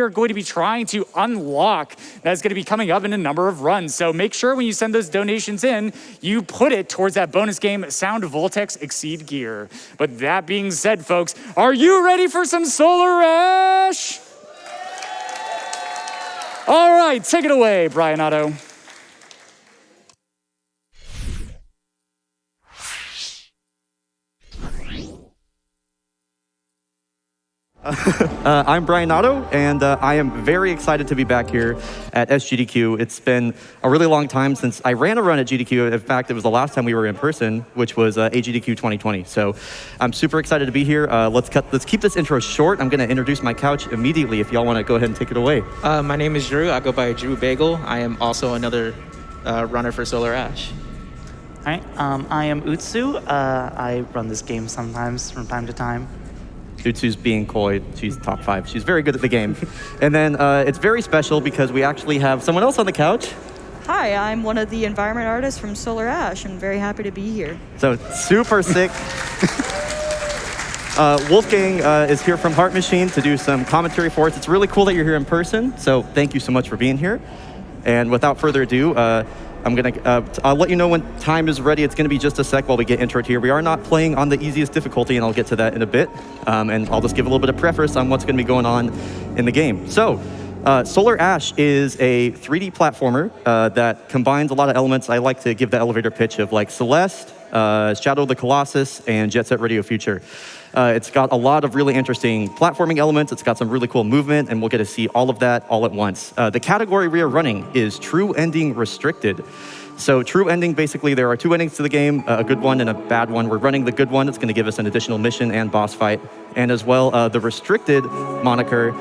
are going to be trying to unlock that's going to be coming up in a number of runs. So make sure when you send those donations in, you put it towards that bonus game, Sound Voltex Exceed Gear. But that being said, folks, are you ready for some Solar Ash? All right, take it away, bryonato. I'm bryonato, and I am very excited to be back here at SGDQ. It's been a really long time since I ran a run at GDQ. In fact, it was the last time we were in person, which was AGDQ 2020. So I'm super excited to be here. Let's keep this intro short. I'm going to introduce my couch immediately if y'all want to go ahead and take it away. My name is Drew. I go by drewbagle. I am also another runner for Solar Ash. All right, I am Utsu. I run this game sometimes from time to time. Utsu's being coy. She's top 5. She's very good at the game. And then it's very special because we actually have someone else on the couch. Hi, I'm one of the environment artists from Solar Ash. I'm very happy to be here. So super sick. Wolfgang is here from Heart Machine to do some commentary for us. It's really cool that you're here in person. So thank you so much for being here. And without further ado, I'll let you know when time is ready. It's going to be just a sec while we get introed here. We are not playing on the easiest difficulty, and I'll get to that in a bit. And I'll just give a little bit of preface on what's going to be going on in the game. So, Solar Ash is a 3D platformer that combines a lot of elements. I like to give the elevator pitch of like Celeste, Shadow of the Colossus, and Jet Set Radio Future. It's got a lot of really interesting platforming elements. It's got some really cool movement, and we'll get to see all of that all at once. The category we are running is True Ending Restricted. So True Ending, basically, there are 2 endings to the game, a good one and a bad one. We're running the good one. It's going to give us an additional mission and boss fight. And as well, the Restricted moniker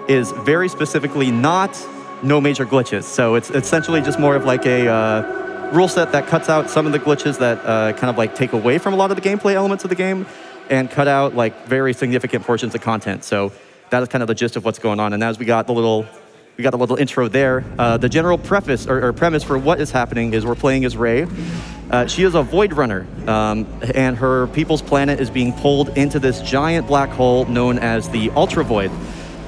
is very specifically not no major glitches. So it's essentially just more of like a rule set that cuts out some of the glitches that kind of like take away from a lot of the gameplay elements of the game, and cut out like very significant portions of content. So that is kind of the gist of what's going on. And as we got a little intro there, the general preface or premise for what is happening is we're playing as Ray. She is a void runner, and her people's planet is being pulled into this giant black hole known as the Ultra Void.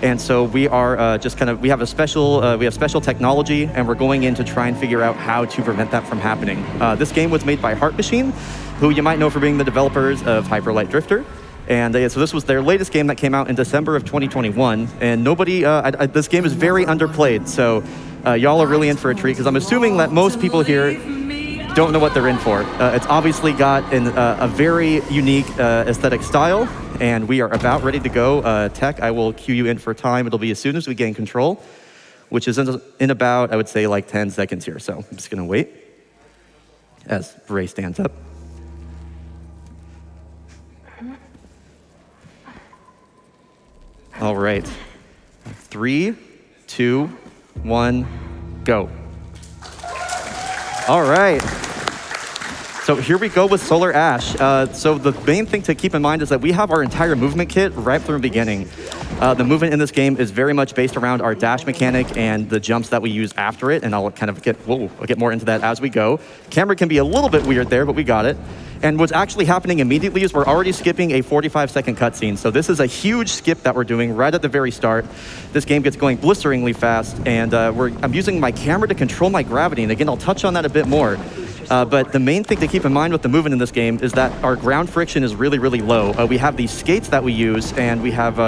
And so we are we have special technology, and we're going in to try and figure out how to prevent that from happening. This game was made by Heart Machine, who you might know for being the developers of Hyper Light Drifter. And so this was their latest game that came out in December of 2021. And this game is very underplayed, so y'all are really in for a treat, because I'm assuming that most people here don't know what they're in for. It's obviously got a very unique aesthetic style, and we are about ready to go. Tech, I will cue you in for time. It'll be as soon as we gain control, which is in about, I would say, like 10 seconds here. So I'm just going to wait as Ray stands up. All right. 3, 2, 1, go. All right. So here we go with Solar Ash. So the main thing to keep in mind is that we have our entire movement kit right from the beginning. The movement in this game is very much based around our dash mechanic and the jumps that we use after it, and I'll get more into that as we go. Camera can be a little bit weird there, but we got it. And what's actually happening immediately is we're already skipping a 45-second cutscene. So this is a huge skip that we're doing right at the very start. This game gets going blisteringly fast, and I'm using my camera to control my gravity. And again, I'll touch on that a bit more. But the main thing to keep in mind with the movement in this game is that our ground friction is really, really low. We have these skates that we use, and we have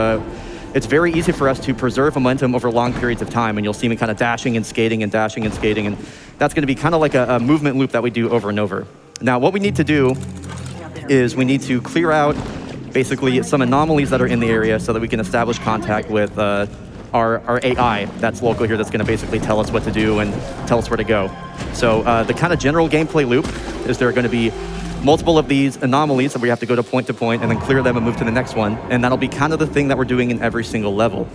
it's very easy for us to preserve momentum over long periods of time. And you'll see me kind of dashing and skating and dashing and skating. And that's going to be kind of like a movement loop that we do over and over. Now, what we need to do is we need to clear out basically some anomalies that are in the area so that we can establish contact with our AI that's local here, that's going to basically tell us what to do and tell us where to go. So the kind of general gameplay loop is there are going to be multiple of these anomalies that we have to go to point and then clear them and move to the next one. And that'll be kind of the thing that we're doing in every single level.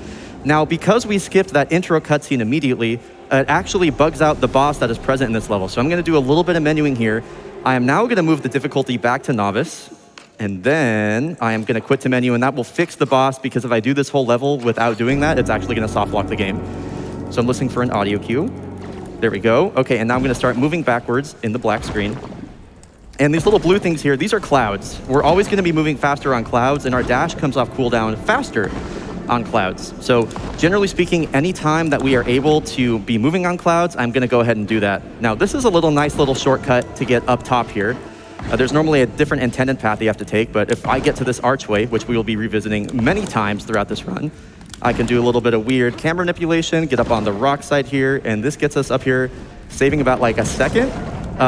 Now, because we skipped that intro cutscene immediately, it actually bugs out the boss that is present in this level. So I'm going to do a little bit of menuing here. I am now going to move the difficulty back to novice, and then I am going to quit to menu, and that will fix the boss, because if I do this whole level without doing that, it's actually going to soft lock the game. So I'm listening for an audio cue. There we go. Okay, and now I'm going to start moving backwards in the black screen. And these little blue things here, these are clouds. We're always going to be moving faster on clouds, and our dash comes off cooldown faster. on clouds. So generally speaking, anytime that we are able to be moving on clouds, I'm gonna go ahead and do that. Now, this is a nice little shortcut to get up top here. There's normally a different intended path you have to take, but if I get to this archway, which we will be revisiting many times throughout this run, I can do a little bit of weird camera manipulation, get up on the rock side here, and this gets us up here, saving about like a second.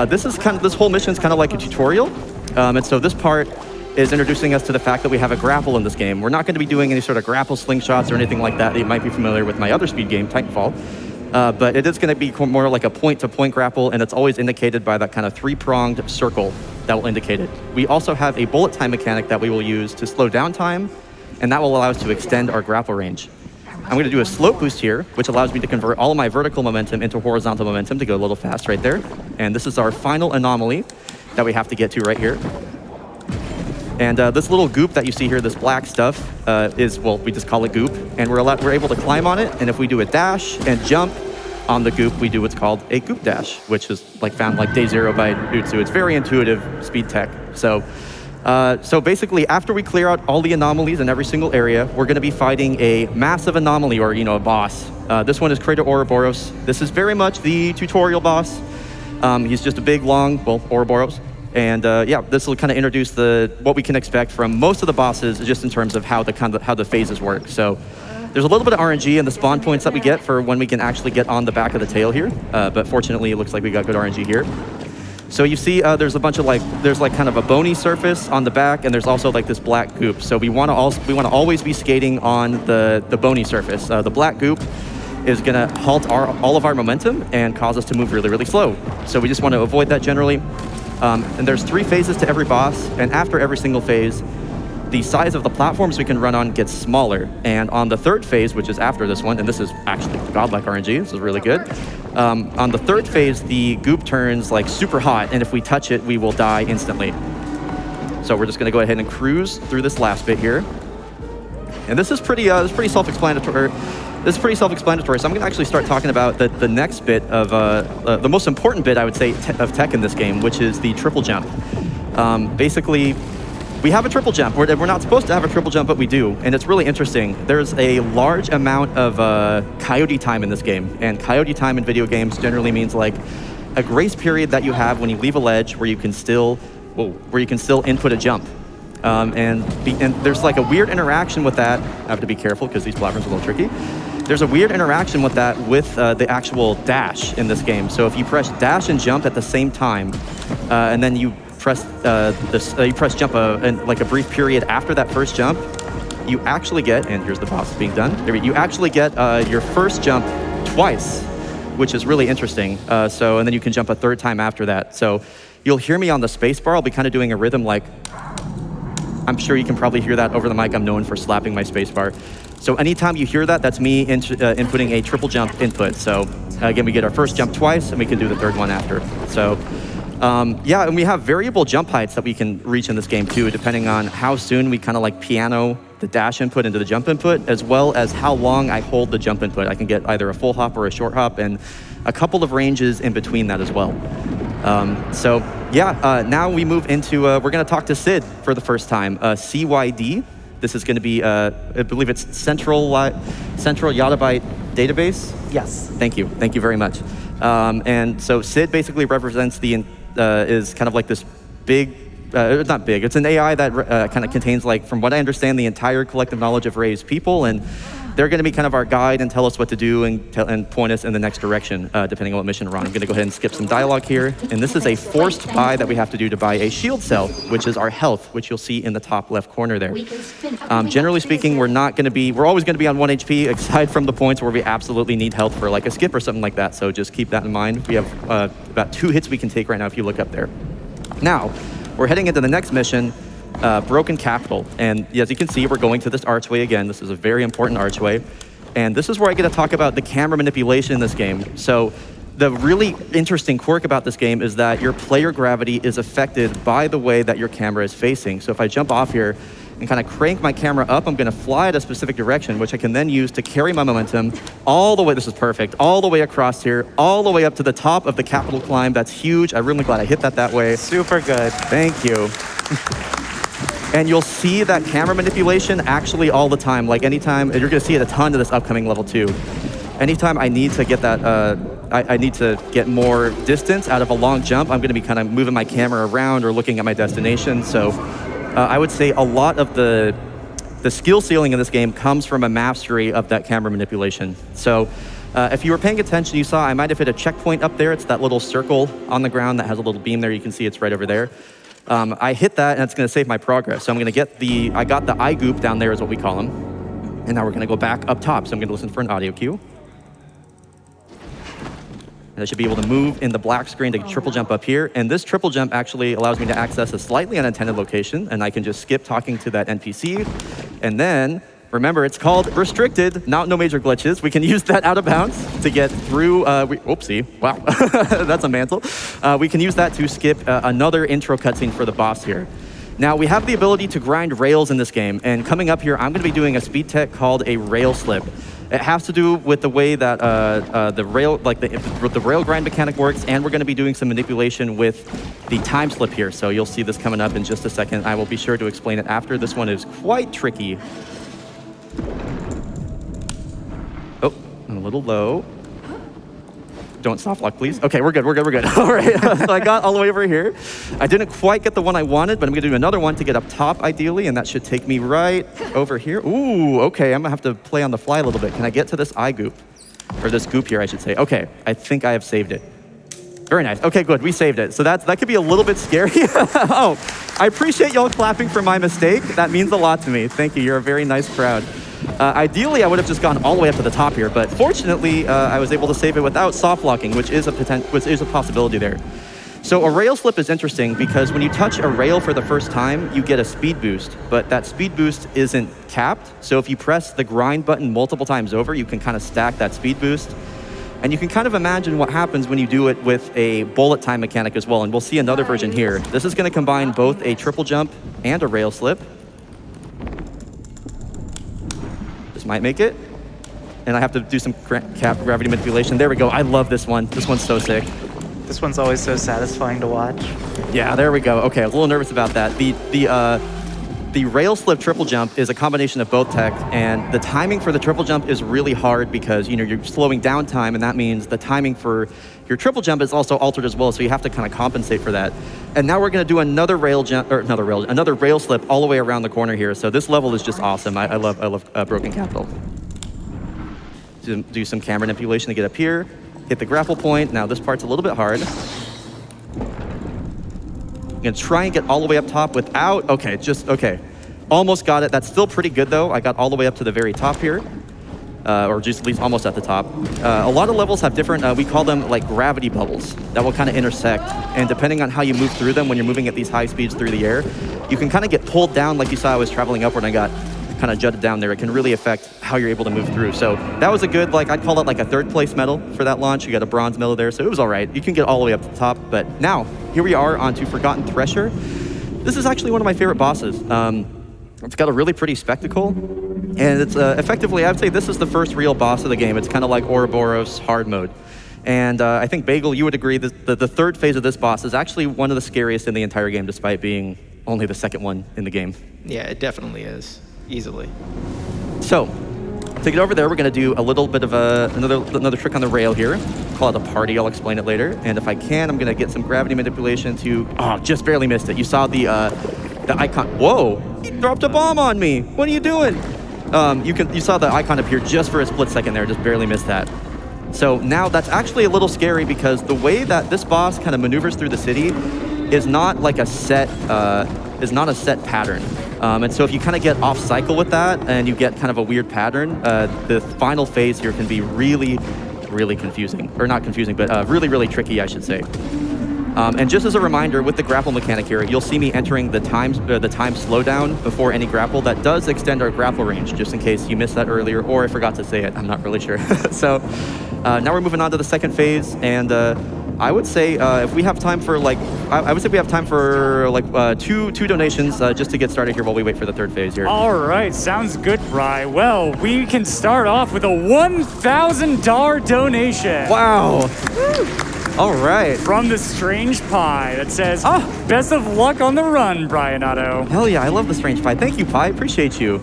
This whole mission is kind of like a tutorial, and so this part is introducing us to the fact that we have a grapple in this game. We're not going to be doing any sort of grapple slingshots or anything like that you might be familiar with my other speed game, Titanfall. But it is going to be more like a point-to-point grapple, and it's always indicated by that kind of three-pronged circle that will indicate it. We also have a bullet time mechanic that we will use to slow down time, and that will allow us to extend our grapple range. I'm going to do a slope boost here, which allows me to convert all of my vertical momentum into horizontal momentum to go a little fast right there. And this is our final anomaly that we have to get to right here. And this little goop that you see here, this black stuff, we just call it goop. And we're able to climb on it. And if we do a dash and jump on the goop, we do what's called a goop dash, which is found like day 0 by Utsu. It's very intuitive speed tech. So basically, after we clear out all the anomalies in every single area, we're going to be fighting a massive anomaly, or a boss. This one is Crater Ouroboros. This is very much the tutorial boss. He's just a big, long, Ouroboros. And this will kind of introduce what we can expect from most of the bosses, just in terms of how the phases work. So there's a little bit of RNG in the spawn points that we get for when we can actually get on the back of the tail here. But fortunately, it looks like we got good RNG here. So you see, there's a bunch of there's kind of a bony surface on the back, and there's also this black goop. So we want to always be skating on the bony surface. The black goop is going to halt all of our momentum and cause us to move really, really slow. So we just want to avoid that generally. And there's 3 phases to every boss, and after every single phase, the size of the platforms we can run on gets smaller. And on the 3rd phase, which is after this one, and this is actually godlike RNG, this is really good. On the 3rd phase, the goop turns super hot, and if we touch it, we will die instantly. So we're just going to go ahead and cruise through this last bit here. And this is pretty self-explanatory. So I'm going to actually start talking about the next bit of the most important bit, I would say, of tech in this game, which is the triple jump. Basically, we have a triple jump. We're not supposed to have a triple jump, but we do, and it's really interesting. There's a large amount of coyote time in this game, and coyote time in video games generally means a grace period that you have when you leave a ledge where you can still input a jump. And there's a weird interaction with that. I have to be careful because these platforms are a little tricky. There's a weird interaction with that with the actual dash in this game. So if you press dash and jump at the same time, and then you press jump in a brief period after that first jump, you actually get, and here's the boss being done. You actually get your first jump twice, which is really interesting. And then you can jump a 3rd time after that. So you'll hear me on the space bar. I'll be kind of doing a rhythm I'm sure you can probably hear that over the mic. I'm known for slapping my space bar. So anytime you hear that, that's me inputting a triple jump input. So again, we get our first jump twice, and we can do the 3rd one after. So and we have variable jump heights that we can reach in this game too, depending on how soon we kind of piano the dash input into the jump input, as well as how long I hold the jump input. I can get either a full hop or a short hop, and a couple of ranges in between that as well. Now we move into, we're going to talk to Sid for the first time. CYD, this is going to be, I believe it's Central Yottabyte Database? Yes. Thank you very much. And so Sid basically represents is kind of this big, it's not big, it's an AI that kind of contains, from what I understand, the entire collective knowledge of Ray's people, and they're going to be kind of our guide and tell us what to do and point us in the next direction, depending on what mission we're on. I'm going to go ahead and skip some dialogue here. And this is a forced buy that we have to do to buy a shield cell, which is our health, which you'll see in the top left corner there. Generally speaking, we're always going to be on 1 HP, aside from the points where we absolutely need health for a skip or something like that. So just keep that in mind. We have about 2 hits we can take right now if you look up there. Now, we're heading into the next mission, Broken Capital. And as you can see, we're going to this archway again. This is a very important archway. And this is where I get to talk about the camera manipulation in this game. So the really interesting quirk about this game is that your player gravity is affected by the way that your camera is facing. So if I jump off here and kind of crank my camera up, I'm going to fly at a specific direction, which I can then use to carry my momentum all the way, this is perfect, all the way across here, all the way up to the top of the Capitol climb. That's huge. I'm really glad I hit that way. Super good. Thank you. And you'll see that camera manipulation actually all the time. Like anytime, and you're gonna see it a ton of this upcoming level too. Anytime I need to get that, I need to get more distance out of a long jump, I'm gonna be kind of moving my camera around or looking at my destination. So I would say a lot of the skill ceiling in this game comes from a mastery of that camera manipulation. So if you were paying attention, you saw I might have hit a checkpoint up there. It's that little circle on the ground that has a little beam there. You can see it's right over there. I hit that, and it's going to save my progress. So I'm going to get I got the eye goop down there is what we call them. And now we're going to go back up top. So I'm going to listen for an audio cue. And I should be able to move in the black screen to triple jump up here. And this triple jump actually allows me to access a slightly unintended location, and I can just skip talking to that NPC. And then, remember, it's called restricted, no major glitches. We can use that out of bounds to get through, oopsie, wow, that's a mantle. We can use that to skip another intro cutscene for the boss here. Now, we have the ability to grind rails in this game, and coming up here, I'm gonna be doing a speed tech called a rail slip. It has to do with the way that the rail grind mechanic works, and we're gonna be doing some manipulation with the time slip here. So you'll see this coming up in just a second. I will be sure to explain it after. This one is quite tricky. Oh, I'm a little low. Don't soft lock, please. Okay, we're good. All right, so I got all the way over here. I didn't quite get the one I wanted, but I'm gonna do another one to get up top, ideally, and that should take me right over here. Ooh, okay, I'm gonna have to play on the fly a little bit. Can I get to this eye goop? Or this goop here, I should say. Okay, I think I have saved it. Very nice. Okay, good, we saved it. So that could be a little bit scary. Oh, I appreciate y'all clapping for my mistake. That means a lot to me. Thank you, you're a very nice crowd. Ideally, I would have just gone all the way up to the top here, but fortunately, I was able to save it without soft locking, which is a possibility there. So a rail slip is interesting because when you touch a rail for the first time, you get a speed boost, but that speed boost isn't capped. So if you press the grind button multiple times over, you can kind of stack that speed boost. And you can kind of imagine what happens when you do it with a bullet time mechanic as well, and we'll see another version here. This is going to combine both a triple jump and a rail slip. This might make it. And I have to do some gravity manipulation. There we go. I love this one. This one's so sick. This one's always so satisfying to watch. Yeah, there we go. Okay, I was a little nervous about that. The rail slip triple jump is a combination of both tech, and the timing for the triple jump is really hard because you're slowing down time, and that means the timing for your triple jump is also altered as well, so you have to kind of compensate for that. And now we're going to do another rail slip all the way around the corner here. So this level is just awesome. I love Broken Capital. Do some camera manipulation to get up here, hit the grapple point. Now this part's a little bit hard. I'm gonna try and get all the way up top without, okay. Almost got it. That's still pretty good though. I got all the way up to the very top here, or just at least almost at the top. A lot of levels have different, we call them like gravity bubbles that will kind of intersect. And depending on how you move through them when you're moving at these high speeds through the air, you can kind of get pulled down like you saw I was traveling upward and I got kind of jutted down there. It can really affect how you're able to move through. So that was a good, I'd call it like a third place medal for that launch. You got a bronze medal there, so it was all right. You can get all the way up to the top, but now here we are onto Forgotten Thresher. This is actually one of my favorite bosses. It's got a really pretty spectacle, and it's effectively, I would say this is the first real boss of the game. It's kind of like Ouroboros hard mode. And I think Bagel, you would agree that the third phase of this boss is actually one of the scariest in the entire game, despite being only the second one in the game. Yeah, it definitely is. Easily. So, to get over there, we're going to do a little bit of another trick on the rail here. Call it a party. I'll explain it later. And if I can, I'm going to get some gravity manipulation to... Oh, just barely missed it. You saw the icon. Whoa! He dropped a bomb on me. What are you doing? You saw the icon appear just for a split second there. Just barely missed that. So now that's actually a little scary because the way that this boss kind of maneuvers through the city is not like a set pattern. And so if you kind of get off cycle with that and you get kind of a weird pattern, the final phase here can be really, really confusing. Or not confusing, but really, really tricky, I should say. And just as a reminder, with the grapple mechanic here, you'll see me entering the time slowdown before any grapple. That does extend our grapple range, just in case you missed that earlier, or I forgot to say it. I'm not really sure. So now we're moving on to the second phase, and I would say if we have time for two donations just to get started here while we wait for the third phase here. All right, sounds good, Bry. Well, we can start off with a $1,000 donation. Wow. All right. From the Strange Pie that says, Oh. best of luck on the run, bryonato. Hell yeah, I love the Strange Pie. Thank you, Pie. Appreciate you.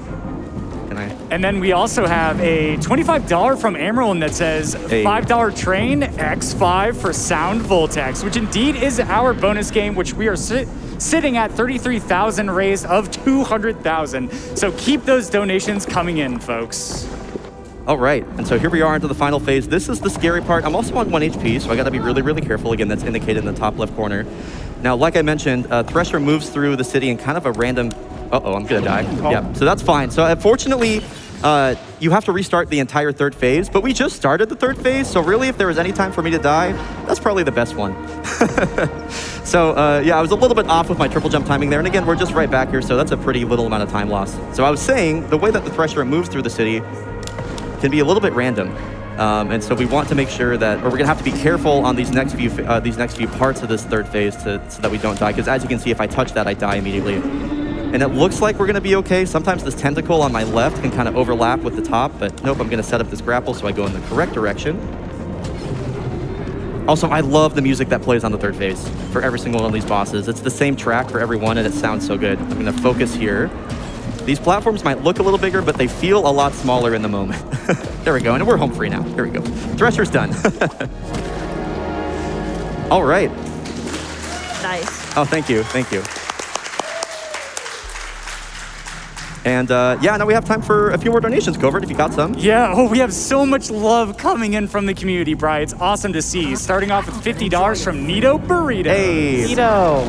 Can I? And then we also have a $25 from Emerald that says Hey. $5 train X5 for Sound Voltex, which indeed is our bonus game, which we are sitting at 33,000 raised of 200,000. So keep those donations coming in, folks. All right, and so here we are into the final phase. This is the scary part. I'm also on 1 HP, so I gotta be really, really careful. Again, that's indicated in the top left corner. Now, like I mentioned, Thresher moves through the city in kind of a random, uh-oh, I'm gonna die. Oh. Yeah, so that's fine. So unfortunately, you have to restart the entire third phase, but we just started the third phase, so really if there was any time for me to die, that's probably the best one. So yeah, I was a little bit off with my triple jump timing there, and again, we're just right back here, so that's a pretty little amount of time lost. So I was saying, the way that the Thresher moves through the city can be a little bit random. And so we want to make sure that, or we're gonna have to be careful on these next few parts of this third phase so that we don't die, because as you can see, if I touch that, I die immediately. And it looks like we're gonna be okay. Sometimes this tentacle on my left can kind of overlap with the top, but nope, I'm gonna set up this grapple so I go in the correct direction. Also, I love the music that plays on the third phase for every single one of these bosses. It's the same track for every one, and it sounds so good. I'm gonna focus here. These platforms might look a little bigger, but they feel a lot smaller in the moment. There we go, and we're home free now. Here we go. Thresher's done. All right. Nice. Oh, thank you, thank you. And yeah, now we have time for a few more donations. Covert, if you got some. Yeah, oh, we have so much love coming in from the community, Bri. It's awesome to see. Starting off with $50 from Nito Burrito. Hey.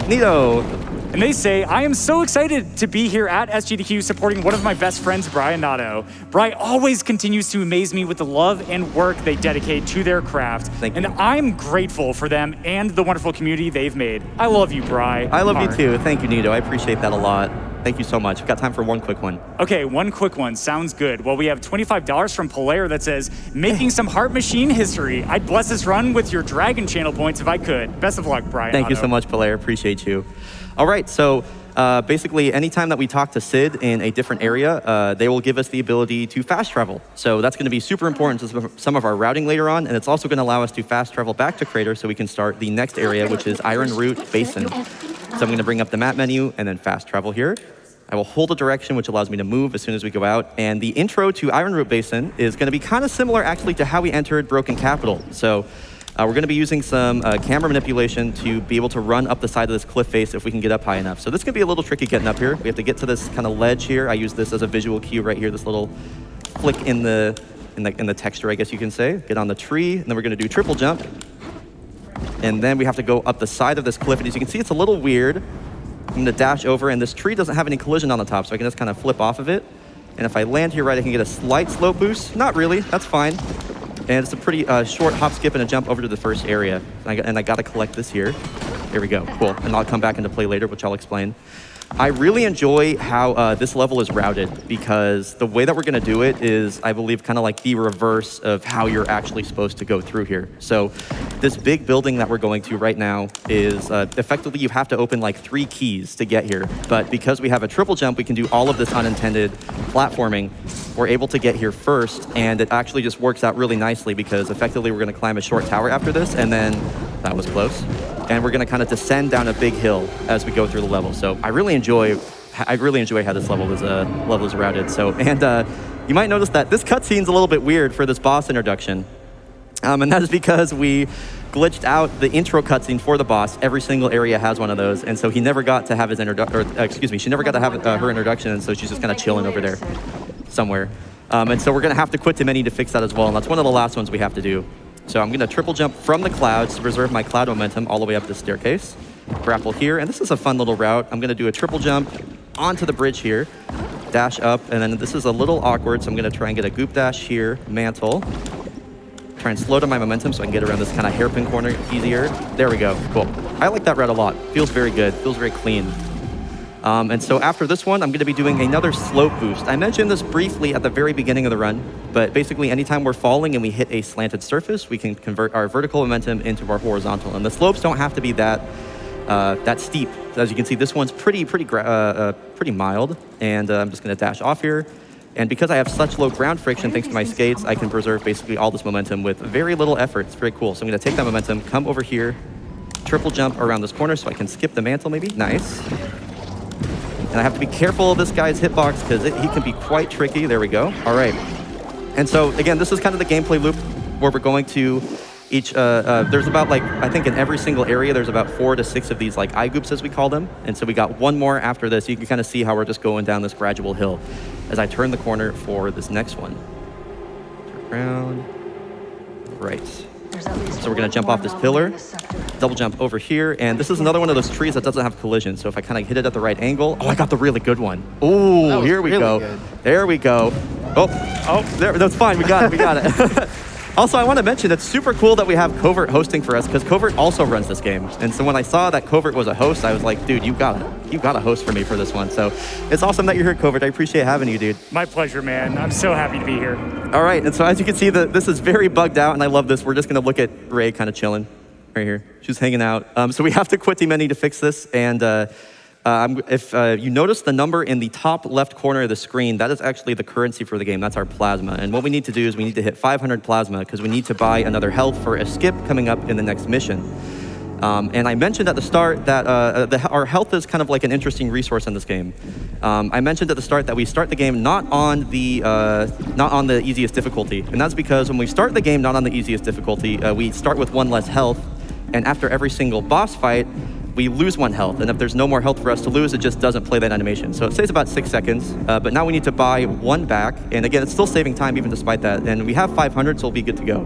Nito. And they say, I am so excited to be here at SGDQ supporting one of my best friends, bryonato. Bri always continues to amaze me with the love and work they dedicate to their craft. Thank you. And I'm grateful for them and the wonderful community they've made. I love you, Bri. I love you too. Thank you, Nito. I appreciate that a lot. Thank you so much. We've got time for one quick one. Okay, one quick one. Sounds good. Well, we have $25 from Polaire that says, making some Heart Machine history. I'd bless this run with your Dragon Channel points if I could. Best of luck, Brian. Thank you so much, Polaire. Appreciate you. All right, so basically anytime that we talk to Sid in a different area, they will give us the ability to fast travel. So that's going to be super important to some of our routing later on, and it's also going to allow us to fast travel back to Crater so we can start the next area, which is Iron Root Basin. So I'm going to bring up the map menu and then fast travel here. I will hold a direction, which allows me to move as soon as we go out. And the intro to Iron Root Basin is going to be kind of similar, actually, to how we entered Broken Capital. So we're going to be using some camera manipulation to be able to run up the side of this cliff face if we can get up high enough. So this can be a little tricky getting up here. We have to get to this kind of ledge here. I use this as a visual cue right here, this little flick in the texture, I guess you can say. Get on the tree, and then we're going to do triple jump. And then we have to go up the side of this cliff. And as you can see, it's a little weird. I'm going to dash over, and this tree doesn't have any collision on the top, so I can just kind of flip off of it. And if I land here right, I can get a slight slope boost. Not really, that's fine. And it's a pretty short hop, skip, and a jump over to the first area. And I got to collect this here. Here we go, cool. And I'll come back into play later, which I'll explain. I really enjoy how this level is routed, because the way that we're going to do it is, I believe, kind of like the reverse of how you're actually supposed to go through here. So this big building that we're going to right now is effectively you have to open like 3 keys to get here. But because we have a triple jump, we can do all of this unintended platforming. We're able to get here first, and it actually just works out really nicely because effectively we're going to climb a short tower after this, and then that was close. And we're going to kind of descend down a big hill as we go through the level. So I really enjoy how this level is routed. So, and you might notice that this cutscene's a little bit weird for this boss introduction. And that is because we glitched out the intro cutscene for the boss. Every single area has one of those, and so he never got to have his she never got to have her introduction, and so she's just kind of chilling over there somewhere. And so we're going to have to quit to menu to fix that as well, and that's one of the last ones we have to do. So I'm going to triple jump from the clouds to preserve my cloud momentum all the way up the staircase. Grapple here, and this is a fun little route. I'm going to do a triple jump onto the bridge here, dash up, and then this is a little awkward, so I'm going to try and get a goop dash here, mantle. Try and slow down my momentum so I can get around this kind of hairpin corner easier. There we go, cool. I like that route a lot. Feels very good, feels very clean. And so after this one, I'm going to be doing another slope boost. I mentioned this briefly at the very beginning of the run, but basically anytime we're falling and we hit a slanted surface, we can convert our vertical momentum into our horizontal. And the slopes don't have to be that steep. So as you can see, this one's pretty mild. And I'm just going to dash off here, And because I have such low ground friction thanks to my skates, I can preserve basically all this momentum with very little effort. It's very cool. So I'm gonna take that momentum, come over here, triple jump around this corner so I can skip the mantle maybe. Nice. And I have to be careful of this guy's hitbox because he can be quite tricky. There we go. All right. And so again, this is kind of the gameplay loop where we're going to each, there's about like, I think in every single area, there's about 4 to 6 of these like eye goops as we call them. And so we got one more after this. You can kind of see how we're just going down this gradual hill as I turn the corner for this next one. Turn around. Right. So we're gonna jump off this pillar, double jump over here, and this is another one of those trees that doesn't have collision. So if I kind of hit it at the right angle, oh, I got the really good one. Oh, here we go. Good. There we go. Oh, there, that's fine. We got it. Also, I want to mention it's super cool that we have Covert hosting for us because Covert also runs this game. And so when I saw that Covert was a host, I was like, dude, you got a host for me for this one. So it's awesome that you're here, Covert. I appreciate having you, dude. My pleasure, man. I'm so happy to be here. All right, and so as you can see, this is very bugged out, and I love this. We're just going to look at Ray kind of chilling right here. She's hanging out. So we have to quit the menu to fix this, and if you notice the number in the top left corner of the screen, that is actually the currency for the game. That's our plasma. And what we need to do is we need to hit 500 plasma because we need to buy another health for a skip coming up in the next mission. And I mentioned at the start that our health is kind of like an interesting resource in this game. I mentioned at the start that we start the game not on the easiest difficulty. And that's because when we start the game not on the easiest difficulty, we start with 1 less health. And after every single boss fight, we lose 1 health, and if there's no more health for us to lose, it just doesn't play that animation. So it stays about 6 seconds, but now we need to buy 1 back, and again, it's still saving time even despite that, and we have 500, so we'll be good to go.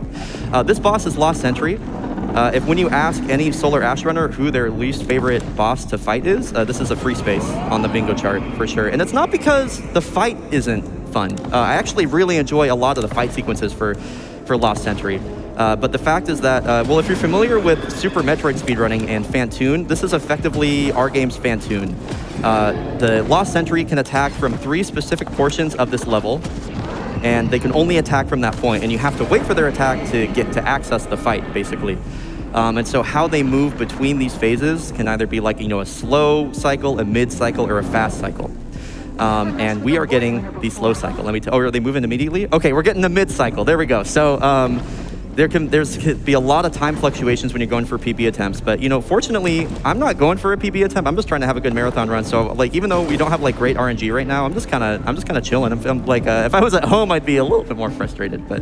This boss is Lost Sentry. When you ask any Solar Ash runner who their least favorite boss to fight is, this is a free space on the bingo chart for sure, and it's not because the fight isn't fun. I actually really enjoy a lot of the fight sequences for Lost Sentry. But the fact is that, well, if you're familiar with Super Metroid speedrunning and Fantoon, this is effectively our game's Fantoon. The Lost Sentry can attack from 3 specific portions of this level, and they can only attack from that point, and you have to wait for their attack to get to access the fight, basically. And so how they move between these phases can either be like, a slow cycle, a mid cycle, or a fast cycle. And we are getting the slow cycle. Are they moving immediately? Okay, we're getting the mid cycle. There we go. So, there's could be a lot of time fluctuations when you're going for PB attempts, but fortunately, I'm not going for a PB attempt. I'm just trying to have a good marathon run. So like, even though we don't have like great RNG right now, I'm just kind of chilling. I'm like, if I was at home, I'd be a little bit more frustrated, but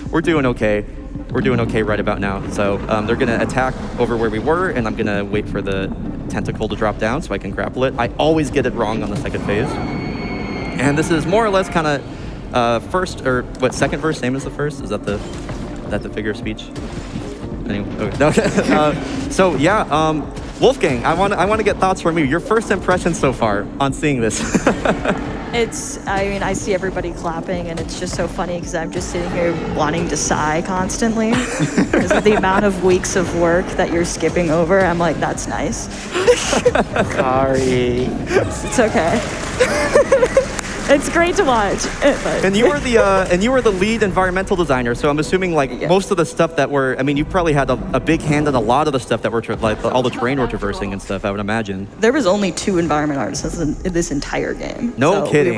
we're doing okay. We're doing okay right about now. So they're gonna attack over where we were, and I'm gonna wait for the tentacle to drop down so I can grapple it. I always get it wrong on the second phase, and this is more or less kind of second verse, same as the first. Is that the figure of speech? Anyway, okay. So yeah, Wolfgang, I want to get thoughts from you. Your first impression so far on seeing this. I see everybody clapping, and it's just so funny because I'm just sitting here wanting to sigh constantly because of the amount of weeks of work that you're skipping over. I'm like, that's nice. Sorry. It's okay. It's great to watch. And you were the lead environmental designer, so I'm assuming most of the stuff that you probably had a big hand in a lot of the stuff that we're all the terrain we're traversing and stuff, I would imagine. There was only 2 environment artists in this entire game. No kidding.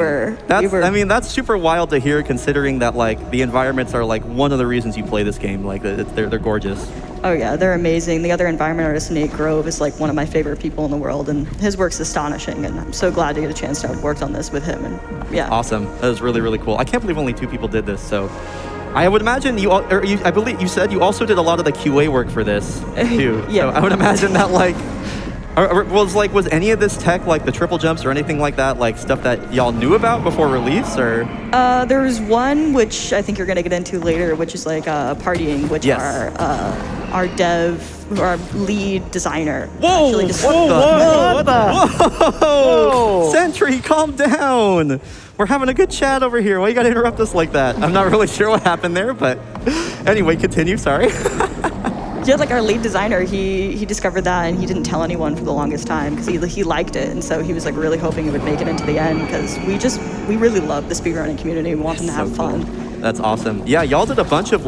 That's super wild to hear, considering that the environments are one of the reasons you play this game. They're gorgeous. Oh yeah, they're amazing. The other environment artist, Nate Grove, is one of my favorite people in the world, and his work's astonishing, and I'm so glad to get a chance to have worked on this with him, and yeah. Awesome. That was really, really cool. I can't believe only 2 people did this, so I would imagine I believe you said you also did a lot of the QA work for this, too. Yeah. So I would imagine that was any of this tech, the triple jumps or anything like that, stuff that y'all knew about before release, or? There was one, which I think you're going to get into later, which is partying, which yes. Our dev, our lead designer. Whoa! Actually What the? Whoa! Sentry, calm down. We're having a good chat over here. Why you gotta interrupt us like that? I'm not really sure what happened there, but anyway, continue. Sorry. Yeah, our lead designer, he discovered that, and he didn't tell anyone for the longest time because he liked it, and so he was really hoping it would make it into the end because we really love the speedrunning community. We want them to have fun. Cool. That's awesome. Yeah, y'all did a bunch of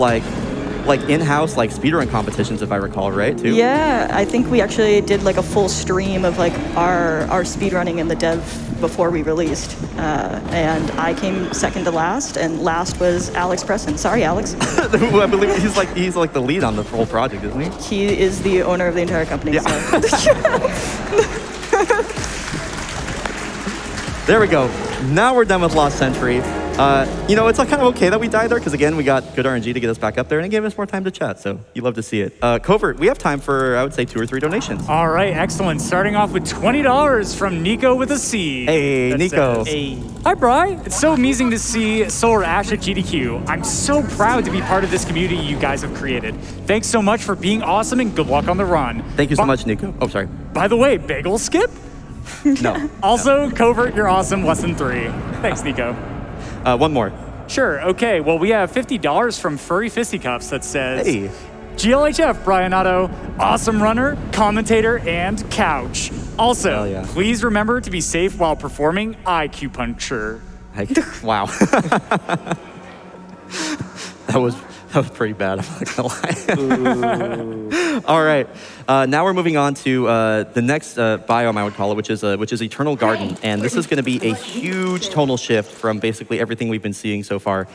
in-house speedrun competitions, if I recall, right? Too. Yeah, I think we actually did a full stream of our speedrunning and the dev before we released. And I came second to last, and last was Alex Preston. Sorry, Alex. Who I believe he's like the lead on the whole project, isn't he? He is the owner of the entire company. Yeah. So. There we go. Now we're done with Lost Century. You know, it's kind of okay that we died there because, again, we got good RNG to get us back up there and it gave us more time to chat, so you love to see it. Covert, we have time for, I would say, 2 or 3 donations. All right, excellent. Starting off with $20 from Nico with a C. Hey, That Nico. says, Hi, Bri. It's so amazing to see Solar Ash at GDQ. I'm so proud to be part of this community you guys have created. Thanks so much for being awesome and good luck on the run. Thank you so much, Nico. Oh, sorry. By the way, bagel skip? No. Also, Covert, you're awesome, less than 3. Thanks, Nico. One more. Sure, okay. Well, we have $50 from Furry Fisticuffs that says, Hey. GLHF, bryonato, awesome runner, commentator, and couch. Also, Hell yeah. please remember to be safe while performing acupuncture. Wow. That was pretty bad, I'm not gonna lie. All right, now we're moving on to the next biome, I would call it, which is Eternal Garden, and this is going to be a huge tonal shift from basically everything we've been seeing so far.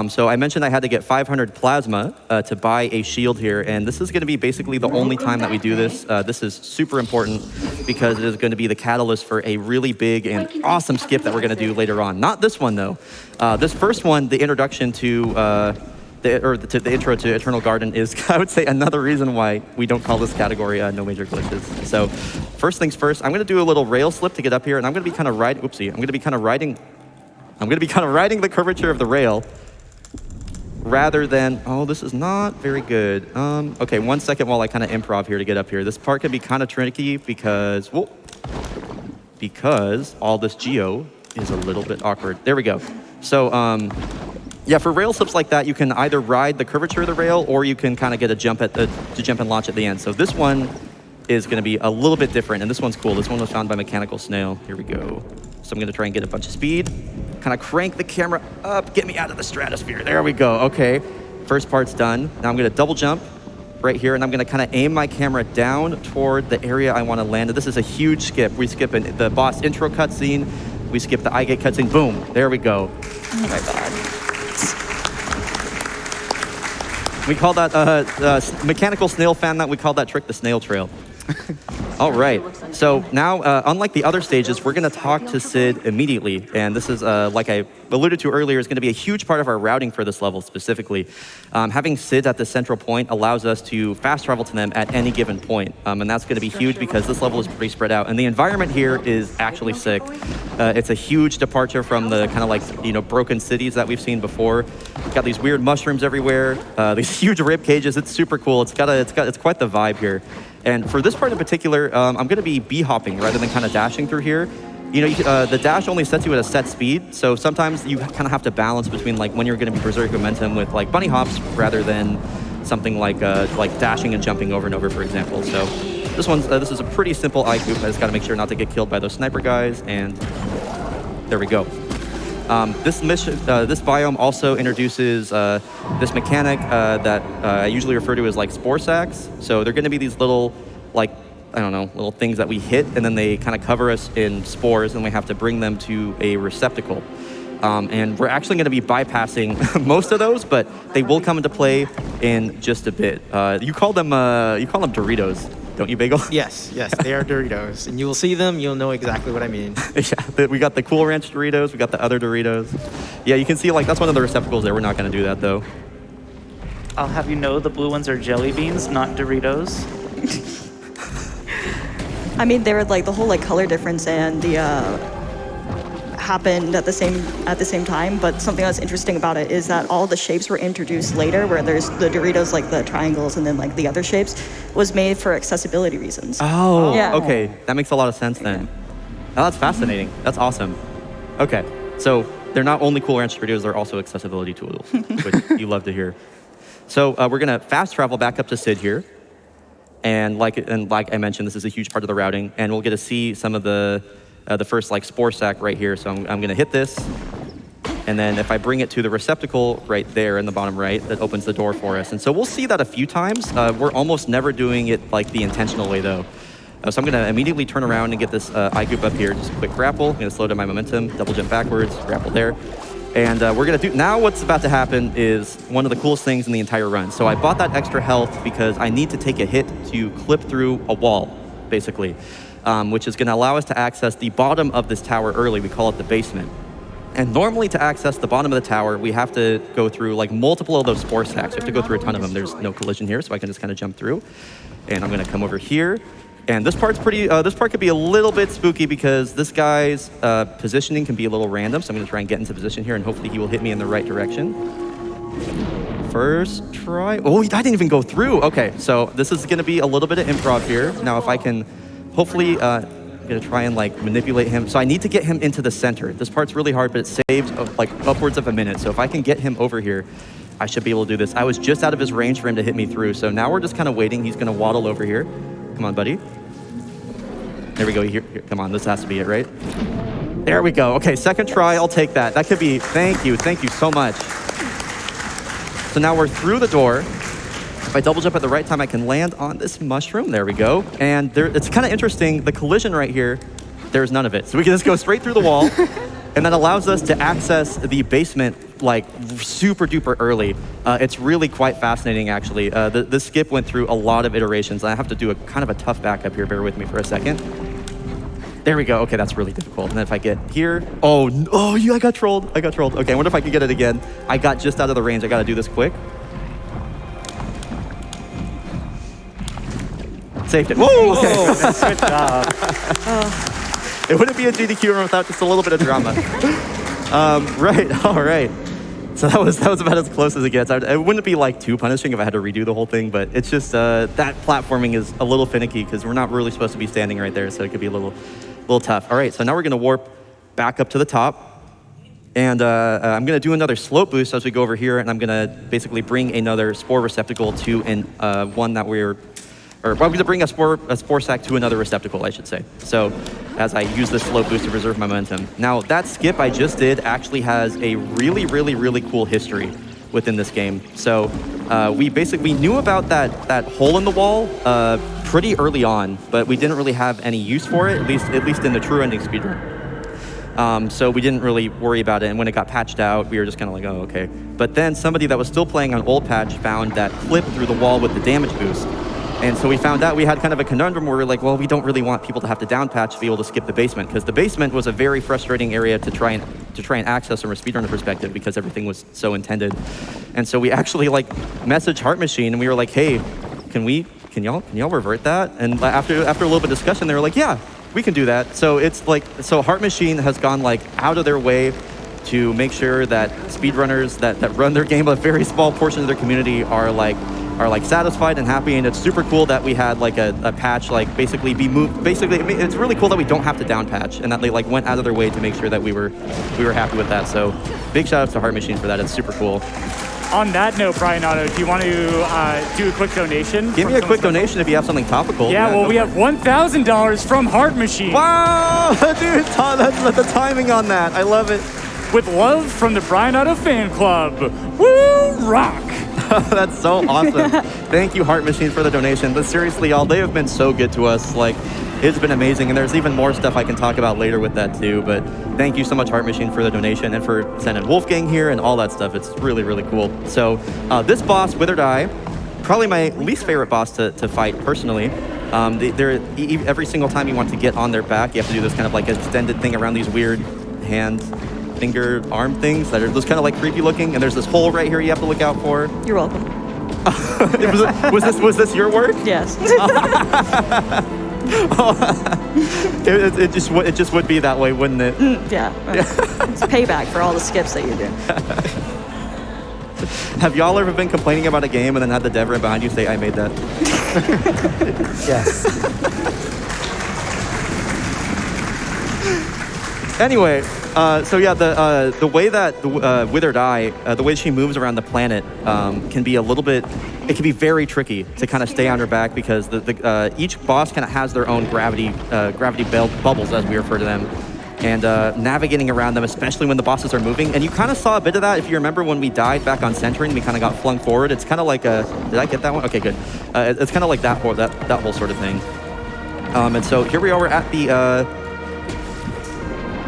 So I mentioned I had to get 500 plasma to buy a shield here, and this is going to be basically the only time that we do this. This is super important because it is going to be the catalyst for a really big and awesome skip that we're going to do later on. Not this one though. This first one, the introduction to the intro to Eternal Garden is, I would say, another reason why we don't call this category no major glitches. So first things first, I'm going to do a little rail slip to get up here, and I'm going to be kind of riding. Oopsie! I'm going to be kind of riding the curvature of the rail rather than. Oh, this is not very good. Okay, 1 second while I kind of improv here to get up here. This part can be kind of tricky because all this geo is a little bit awkward. There we go. So yeah, for rail slips like that, you can either ride the curvature of the rail or you can kind of get a jump to jump and launch at the end. So this one is going to be a little bit different, and this one's cool. This one was found by Mechanical Snail. Here we go. So I'm going to try and get a bunch of speed, kind of crank the camera up, get me out of the stratosphere. There we go. Okay, first part's done. Now I'm going to double jump right here, and I'm going to kind of aim my camera down toward the area I want to land. And this is a huge skip. We skip the boss intro cutscene. We skip the eye gate cutscene. Boom. There we go. Oh my god. We call that, Mechanical Snail fan that, we call that trick the snail trail. All right, so now, unlike the other stages, we're gonna talk to Sid immediately. And this is, like I alluded to earlier, is gonna be a huge part of our routing for this level specifically. Having Sid at the central point allows us to fast travel to them at any given point. And that's gonna be huge because this level is pretty spread out. And the environment here is actually sick. It's a huge departure from the kind of like, you know, broken cities that we've seen before. We've got these weird mushrooms everywhere, these huge rib cages. It's super cool. It's quite the vibe here. And for this part in particular, I'm going to be bee-hopping rather than kind of dashing through here. You know, the dash only sets you at a set speed, so sometimes you kind of have to balance between like when you're going to be berserk momentum with like bunny hops rather than something like dashing and jumping over and over, for example. So this is a pretty simple IQ. I just got to make sure not to get killed by those sniper guys, and there we go. This biome also introduces this mechanic that I usually refer to as like spore sacks. So they're going to be these little, like, I don't know, little things that we hit, and then they kind of cover us in spores, and we have to bring them to a receptacle. And we're actually going to be bypassing most of those, but they will come into play in just a bit. You call them Doritos, don't you, Bagel? Yes, they are Doritos. And you will see them, you'll know exactly what I mean. Yeah, we got the Cool Ranch Doritos, we got the other Doritos. Yeah, you can see, like, that's one of the receptacles there. We're not going to do that, though. I'll have you know the blue ones are jelly beans, not Doritos. I mean, they were like the whole like color difference and the happened at the same time. But something that's interesting about it is that all the shapes were introduced later, where there's the Doritos like the triangles and then like the other shapes was made for accessibility reasons. Oh, yeah. Okay, that makes a lot of sense then. Oh, that's fascinating. That's awesome. Okay, so they're not only Cool Ranch Doritos, they're also accessibility tools, which you love to hear. So we're gonna fast travel back up to Sid here. And like I mentioned, this is a huge part of the routing, and we'll get to see some of the first like spore sack right here. So I'm going to hit this, and then if I bring it to the receptacle right there in the bottom right, that opens the door for us. And so we'll see that a few times. We're almost never doing it like the intentional way though. So I'm gonna immediately turn around and get this eye goop up here. Just a quick grapple. I'm gonna slow down my momentum, double jump backwards, grapple there. And we're gonna do, now what's about to happen is one of the coolest things in the entire run. So I bought that extra health because I need to take a hit to clip through a wall, basically, which is gonna allow us to access the bottom of this tower early. We call it the basement. And normally to access the bottom of the tower, we have to go through like multiple of those spore stacks. We have to go through a ton of them. There's no collision here, so I can just kind of jump through. And I'm gonna come over here. And this part's pretty, this part could be a little bit spooky because this guy's positioning can be a little random. So I'm gonna try and get into position here and hopefully he will hit me in the right direction. First try. Oh, I didn't even go through. Okay, so this is gonna be a little bit of improv here. Now if I can hopefully, I'm gonna try and like manipulate him. So I need to get him into the center. This part's really hard, but it saves like upwards of a minute. So if I can get him over here, I should be able to do this. I was just out of his range for him to hit me through. So now we're just kind of waiting. He's gonna waddle over here. Come on, buddy. There we go. Here, come on, this has to be it, right? There we go. Okay, second try, I'll take that. That could be, thank you so much. So now we're through the door. If I double jump at the right time, I can land on this mushroom. There we go. And there, it's kind of interesting, the collision right here, there's none of it. So we can just go straight through the wall, and that allows us to access the basement like super duper early. It's really quite fascinating, actually. This skip went through a lot of iterations. I have to do a kind of a tough backup here. Bear with me for a second. There we go. Okay, that's really difficult. And then if I get here, oh, yeah, I got trolled. Okay, I wonder if I can get it again. I got just out of the range. I got to do this quick. Saved it. Whoa! Okay. Good job. It wouldn't be a GDQ run without just a little bit of drama. Right, all right. So that was about as close as it gets. It wouldn't be like too punishing if I had to redo the whole thing, but it's just that platforming is a little finicky because we're not really supposed to be standing right there, so it could be a little tough. All right, so now we're gonna warp back up to the top, and I'm gonna do another slope boost as we go over here, and I'm gonna basically bring another spore receptacle to one that I'm gonna bring a spore sack to another receptacle, I should say. So as I use this slope boost to preserve my momentum. Now that skip I just did actually has a really, really, really cool history within this game. So we knew about that hole in the wall pretty early on, but we didn't really have any use for it, at least in the true ending speedrun. So we didn't really worry about it, and when it got patched out, we were just kind of like, oh, okay. But then somebody that was still playing on old patch found that clip through the wall with the damage boost. And so we found out we had kind of a conundrum where we were like, well, we don't really want people to have to down patch to be able to skip the basement, because the basement was a very frustrating area to try and access from a speedrunner perspective because everything was so intended. And so we actually like messaged Heart Machine and we were like, hey, can y'all revert that? And after a little bit of discussion, they were like, yeah, we can do that. So it's like, so Heart Machine has gone like out of their way to make sure that speedrunners that run their game, a very small portion of their community are like satisfied and happy. And it's super cool that we had like a patch like basically be moved. Basically, it's really cool that we don't have to down patch and that they like went out of their way to make sure that we were happy with that. So big shout outs to Heart Machine for that. It's super cool. On that note, bryonato, do you want to do a quick donation? Give me a quick donation if you have something topical. Yeah, well, we have $1,000 from Heart Machine. Wow, dude, that's the timing on that. I love it. With love from the bryonato fan club. Woo, rock. That's so awesome. Thank you, Heart Machine, for the donation. But seriously, y'all, they have been so good to us. Like, it's been amazing. And there's even more stuff I can talk about later with that too. But thank you so much, Heart Machine, for the donation and for sending Wolfgang here and all that stuff. It's really, really cool. So this boss, Withered Eye, probably my least favorite boss to fight personally. Every single time you want to get on their back, you have to do this kind of like extended thing around these weird hand, finger, arm things that are just kind of like creepy looking, and there's this hole right here you have to look out for. You're welcome. was this your work? Yes. It just would be that way, wouldn't it? Yeah. It's payback for all the skips that you do. Have y'all ever been complaining about a game and then had the dev right behind you say, I made that? Yes. Anyway, so yeah, the way that the Withered Eye, the way she moves around the planet can be it can be very tricky to kind of stay on her back because each boss kind of has their own gravity bubbles, as we refer to them, and navigating around them, especially when the bosses are moving. And you kind of saw a bit of that if you remember when we died back on Centering, we kind of got flung forward. It's kind of like did I get that one? Okay, good. It's kind of like that whole sort of thing. And so here we are. We're at the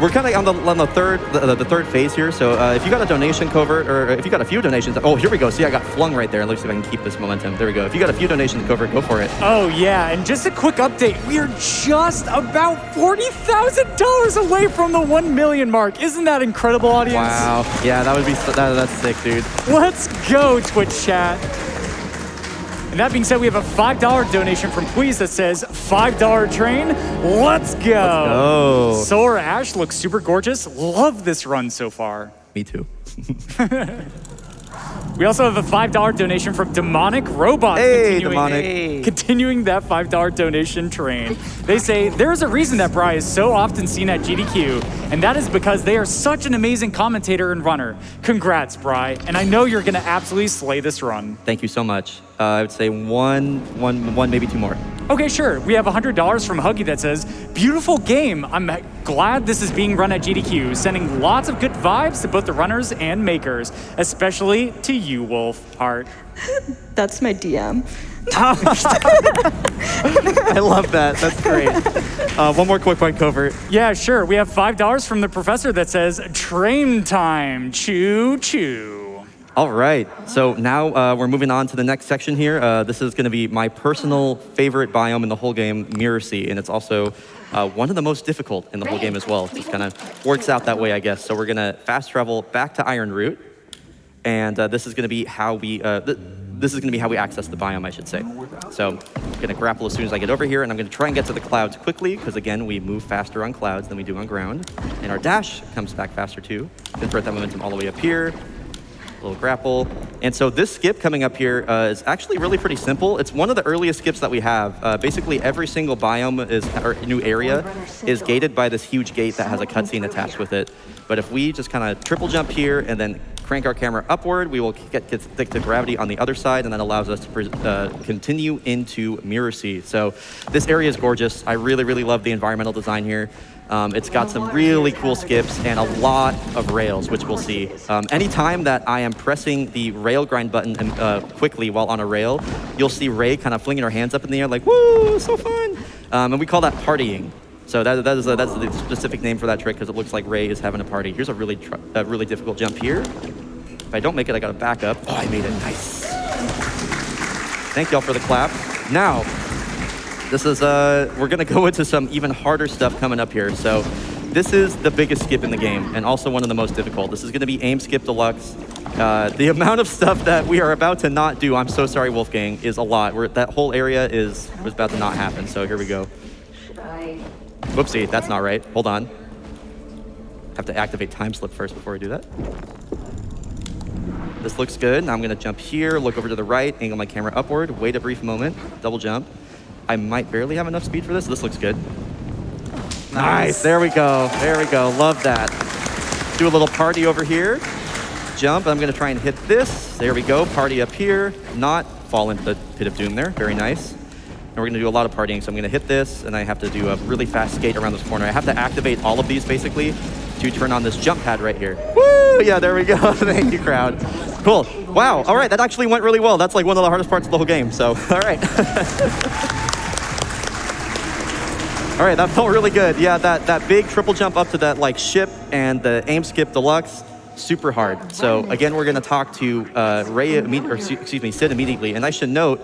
we're kind of on the third phase here. So if you got a donation, Covert, or if you got a few donations, oh, here we go. See, I got flung right there. Let's see if I can keep this momentum. There we go. If you got a few donations, Covert, go for it. Oh yeah, and just a quick update. We are just about $40,000 away from the 1 million mark. Isn't that incredible, audience? Wow. Yeah, that would be that's sick, dude. Let's go, Twitch chat. And that being said, we have a $5 donation from Please that says, $5 train, let's go. go. Solar Ash looks super gorgeous. Love this run so far. Me too. We also have a $5 donation from Demonic Robots. Hey, Demonic. Continuing that $5 donation train. They say, there's a reason that Bry is so often seen at GDQ, and that is because they are such an amazing commentator and runner. Congrats, Bry, and I know you're gonna absolutely slay this run. Thank you so much. I would say one, maybe two more. Okay, sure. We have $100 from Huggy that says, beautiful game. I'm glad this is being run at GDQ, sending lots of good vibes to both the runners and makers, especially to you, Wolf Heart. That's my DM. I love that. That's great. One more quick point, Covert. Yeah, sure. We have $5 from the professor that says, train time, choo choo. All right, so now we're moving on to the next section here. This is going to be my personal favorite biome in the whole game, Mirror Sea, and it's also one of the most difficult in the whole game as well. It just kind of works out that way, I guess. So we're going to fast travel back to Iron Root, and this is going to be how we access the biome, I should say. So I'm going to grapple as soon as I get over here, and I'm going to try and get to the clouds quickly, because again, we move faster on clouds than we do on ground, and our dash comes back faster too. Convert that momentum all the way up here. Little grapple. And so this skip coming up here is actually really pretty simple. It's one of the earliest skips that we have. Basically every single biome or new area is gated by this huge gate that has a cutscene attached with it. But if we just kind of triple jump here and then crank our camera upward, we will get stick to gravity on the other side, and that allows us to continue into Mirror Sea. So this area is gorgeous. I really, really love the environmental design here. It's got some really cool skips and a lot of rails, which we'll see. Anytime that I am pressing the rail grind button quickly while on a rail, you'll see Ray kind of flinging her hands up in the air like, woo, so fun. And we call that partying. So that's the specific name for that trick, because it looks like Ray is having a party. Here's a really difficult jump here. If I don't make it, I got to back up. Oh, I made it. Nice. Thank y'all for the clap. Now, this is, we're gonna go into some even harder stuff coming up here. So this is the biggest skip in the game, and also one of the most difficult. This is gonna be Aim Skip Deluxe. The amount of stuff that we are about to not do, I'm so sorry, Wolfgang, is a lot. That whole area was about to not happen, so here we go. Whoopsie, that's not right. Hold on. Have to activate time slip first before I do that. This looks good. Now I'm gonna jump here, look over to the right, angle my camera upward, wait a brief moment, double jump. I might barely have enough speed for this. This looks good. Nice. There we go. There we go. Love that. Do a little party over here. Jump. I'm going to try and hit this. There we go. Party up here. Not fall into the pit of doom there. Very nice. And we're going to do a lot of partying. So I'm going to hit this, and I have to do a really fast skate around this corner. I have to activate all of these, basically, to turn on this jump pad right here. Woo! Yeah, there we go. Thank you, crowd. Cool. Wow. All right. That actually went really well. That's like one of the hardest parts of the whole game. So, all right. All right, that felt really good. Yeah, that big triple jump up to that like ship and the Aim Skip Deluxe, super hard. So again, we're gonna talk to Sid immediately. And I should note,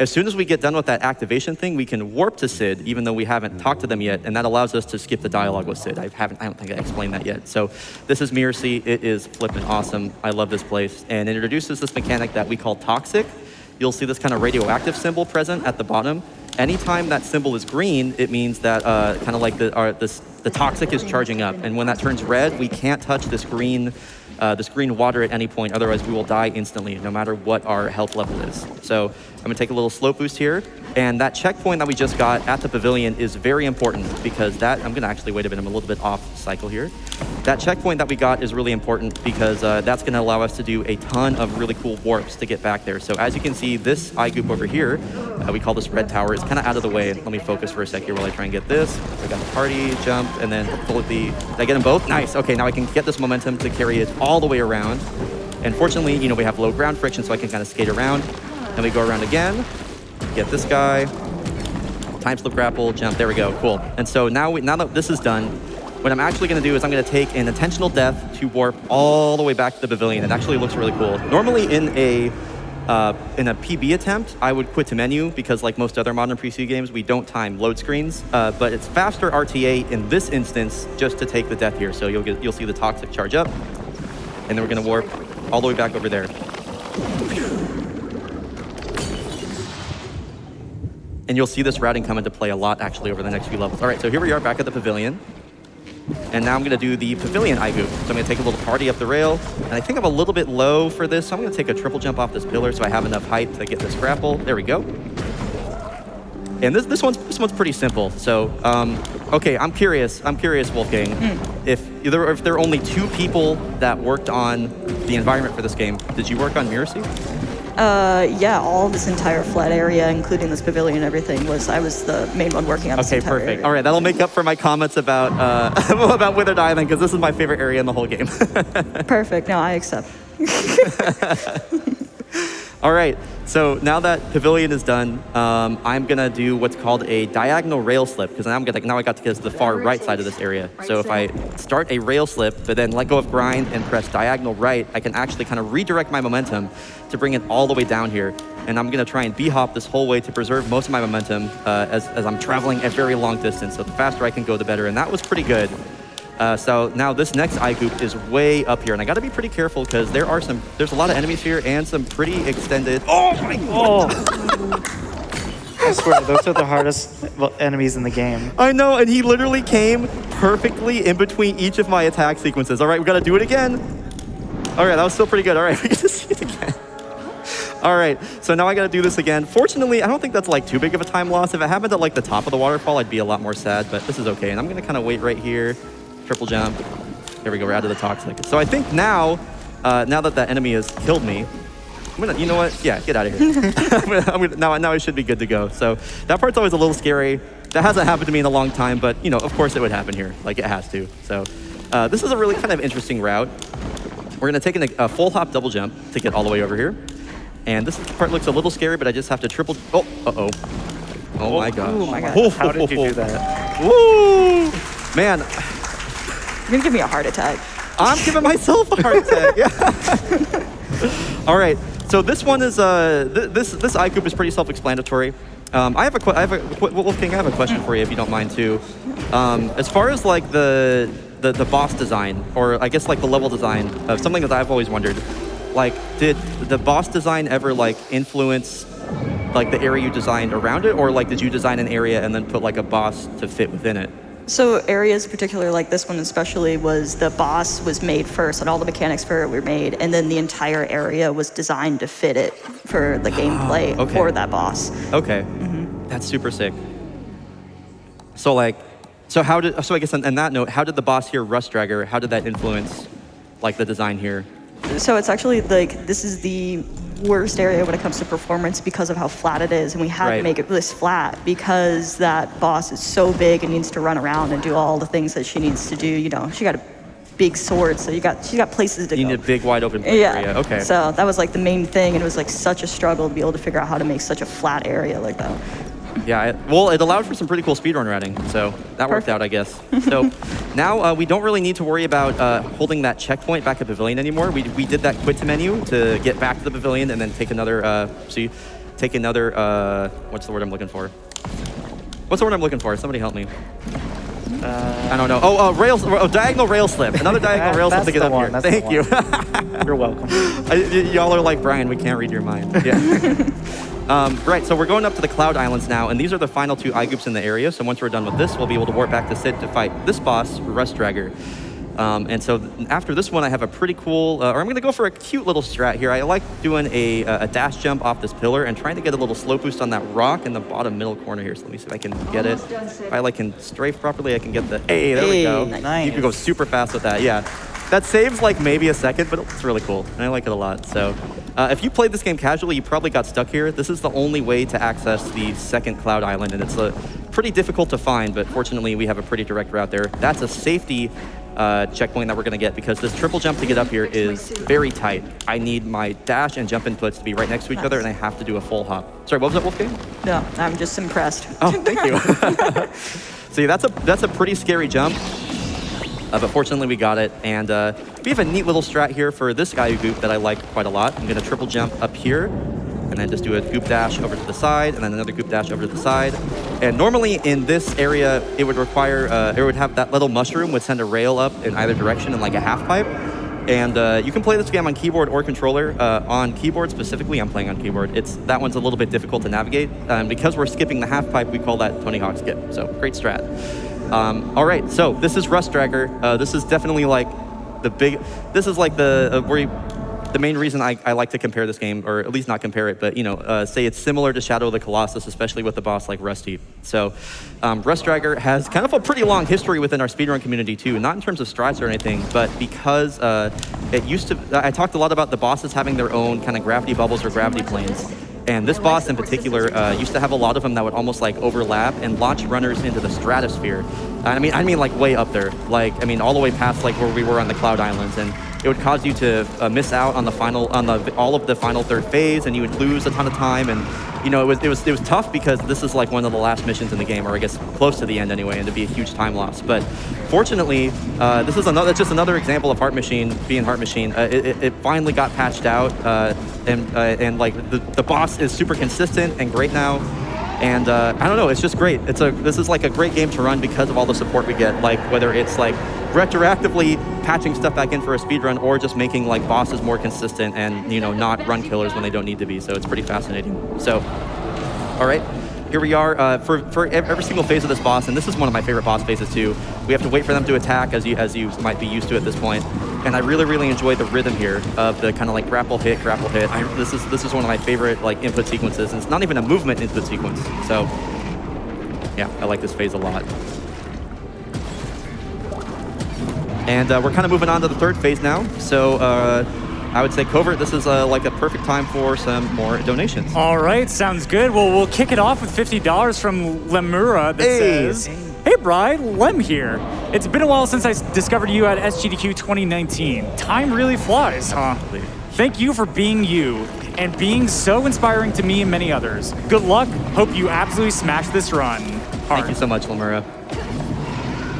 as soon as we get done with that activation thing, we can warp to Sid, even though we haven't talked to them yet, and that allows us to skip the dialogue with Sid. I don't think I explained that yet. So this is Mirror Sea. It is flipping awesome. I love this place, and it introduces this mechanic that we call toxic. You'll see this kind of radioactive symbol present at the bottom. Anytime that symbol is green, it means that kind of like the toxic is charging up. And when that turns red, we can't touch this green water at any point. Otherwise, we will die instantly, no matter what our health level is. So I'm gonna take a little slope boost here. And that checkpoint that we just got at the pavilion is very important, because I'm gonna actually wait a minute, I'm a little bit off cycle here. That checkpoint that we got is really important because that's gonna allow us to do a ton of really cool warps to get back there. So as you can see, this eye goop over here, we call this red tower, is kind of out of the way. Let me focus for a sec here while I try and get this. I got the party, jump, and then hopefully, did I get them both? Nice, okay, now I can get this momentum to carry it all the way around. And fortunately, we have low ground friction, so I can kind of skate around. And we go around again, get this guy, time slip grapple, jump, there we go, cool. And so now that this is done, what I'm actually gonna do is I'm gonna take an intentional death to warp all the way back to the pavilion. It actually looks really cool. Normally in a PB attempt, I would quit to menu because like most other modern PC games, we don't time load screens, but it's faster RTA in this instance just to take the death here. So you'll see the toxic charge up, and then we're gonna warp all the way back over there. And you'll see this routing come into play a lot actually over the next few levels. All right, so here we are back at the pavilion. And now I'm gonna do the pavilion iGoop. So I'm gonna take a little party up the rail. And I think I'm a little bit low for this, so I'm gonna take a triple jump off this pillar so I have enough height to get this grapple. There we go. And this one's pretty simple. So, okay, I'm curious, Wolfgang. If there are only 2 people that worked on the environment for this game, did you work on Miracy? Yeah, all this entire flat area, including this pavilion and everything, I was the main one working on this entire perfect. area. All right, that'll make up for my comments about about Withered Island, because this is my favorite area in the whole game. Perfect. No, I accept. All right, so now that pavilion is done, I'm gonna do what's called a diagonal rail slip, because now I got to get to the far right side of this area. So if I start a rail slip, but then let go of grind and press diagonal right, I can actually kind of redirect my momentum to bring it all the way down here. And I'm gonna try and b-hop this whole way to preserve most of my momentum as I'm traveling a very long distance. So the faster I can go, the better. And that was pretty good. So now this next iGoop is way up here, and I gotta be pretty careful because there's a lot of enemies here and some pretty extended. Oh my god! I swear, those are the hardest enemies in the game. I know, and he literally came perfectly in between each of my attack sequences. All right, we gotta do it again. All right, that was still pretty good. All right, we get to see it again. All right, so now I gotta do this again. Fortunately, I don't think that's like too big of a time loss. If it happened at like the top of the waterfall, I'd be a lot more sad, but this is okay. And I'm gonna kind of wait right here. Triple jump. There we go, we're out of the toxic. So I think now that that enemy has killed me, you know what? Yeah, get out of here. Now I should be good to go. So that part's always a little scary. That hasn't happened to me in a long time, but you know, of course it would happen here. Like it has to. So this is a really kind of interesting route. We're gonna take a full hop double jump to get all the way over here. And this part looks a little scary, but I just have to triple, oh my gosh. Oh my god. How did you do that? Woo! Man. You're gonna give me a heart attack. I'm giving myself a heart attack. Yeah. All right. So this one is this iGoop is pretty self-explanatory. Wolfgang, I have a question for you if you don't mind too. As far as like the boss design, or I guess like the level design of something that I've always wondered, like did the boss design ever like influence like the area you designed around it, or like did you design an area and then put like a boss to fit within it? So areas, particularly like this one especially, the boss was made first, and all the mechanics for it were made, and then the entire area was designed to fit it for the gameplay for that boss. Okay, that's super sick. So like, so I guess on that note, how did the boss here, Rust Dragger, how did that influence like the design here? So it's actually like, this is the worst area when it comes to performance because of how flat it is, and we had to make it this flat because that boss is so big and needs to run around and do all the things that she needs to do. You know, she got a big sword, so she got places to go. You need a big wide open area. Okay. So that was like the main thing, and it was like such a struggle to be able to figure out how to make such a flat area like that. Yeah, well, it allowed for some pretty cool speedrun routing, so that worked out, I guess. So now we don't really need to worry about holding that checkpoint back at Pavilion anymore. We did that quit to menu to get back to the Pavilion and then take another, what's the word I'm looking for? What's the word I'm looking for? Somebody help me. I don't know. Diagonal rail slip. Another diagonal rail slip to get up here. Thank you. You're welcome. Y'all are like, Brian, we can't read your mind. Yeah. Right, so we're going up to the Cloud Islands now, and these are the final 2 iGoops in the area. So once we're done with this, we'll be able to warp back to Sid to fight this boss, Rust Dragger. And so after this one, I have a pretty cool, or I'm going to go for a cute little strat here. I like doing a dash jump off this pillar and trying to get a little slow boost on that rock in the bottom middle corner here. So let me see if I can get it. If I can strafe properly, I can get the, there we go. Nice. You can go super fast with that, yeah. That saves like maybe a second, but it's really cool, and I like it a lot. So if you played this game casually, you probably got stuck here. This is the only way to access the second Cloud Island, and it's pretty difficult to find, but fortunately we have a pretty direct route there. That's a safety checkpoint that we're gonna get because this triple jump to get up here is very tight. I need my dash and jump inputs to be right next to each other, and I have to do a full hop. Sorry, what was that, Wolfgang? No, I'm just impressed. Oh, thank you. See, that's a pretty scary jump, but fortunately we got it. And we have a neat little strat here for this guy goop that I like quite a lot. I'm gonna triple jump up here, and then just do a goop dash over to the side, and then another goop dash over to the side. And normally in this area, it would require, it would have that little mushroom would send a rail up in either direction in like a half pipe. And you can play this game on keyboard or controller. On keyboard specifically, I'm playing on keyboard. That one's a little bit difficult to navigate. Because we're skipping the half pipe, we call that Tony Hawk skip. So great strat. All right, so this is Rust Dragger. This is definitely like this is like the main reason I like to compare this game, or at least not compare it, but say it's similar to Shadow of the Colossus, especially with the boss like Rusty. So Rust Dragger has kind of a pretty long history within our speedrun community too, not in terms of strats or anything, but because it used to, I talked a lot about the bosses having their own kind of gravity bubbles or gravity planes. And this boss in particular used to have a lot of them that would almost like overlap and launch runners into the stratosphere. I mean like way up there, like all the way past like where we were on the Cloud Islands, and it would cause you to miss out on all of the final third phase, and you would lose a ton of time. And it was tough because this is like one of the last missions in the game, or I guess close to the end anyway, and it'd be a huge time loss. But fortunately, this is just another example of Heart Machine being Heart Machine. It finally got patched out, and like the boss is super consistent and great now. And I don't know, it's just great. This is like a great game to run because of all the support we get, like whether it's like retroactively patching stuff back in for a speedrun or just making like bosses more consistent and not run killers when they don't need to be. So it's pretty fascinating. So, all right, here we are for every single phase of this boss, and this is one of my favorite boss phases too. We have to wait for them to attack, as you might be used to at this point. And I really enjoy the rhythm here of the kind of like grapple hit. This is one of my favorite like input sequences, and it's not even a movement input sequence. So yeah, I like this phase a lot. And we're kind of moving on to the third phase now. So I would say, Covert, this is like a perfect time for some more donations. All right, sounds good. Well, we'll kick it off with $50 from Lemura that says, "Hey, Bri, Lem here. It's been a while since I discovered you at SGDQ 2019. Time really flies, huh? Thank you for being you and being so inspiring to me and many others. Good luck. Hope you absolutely smash this run." Thank you so much, Lemura.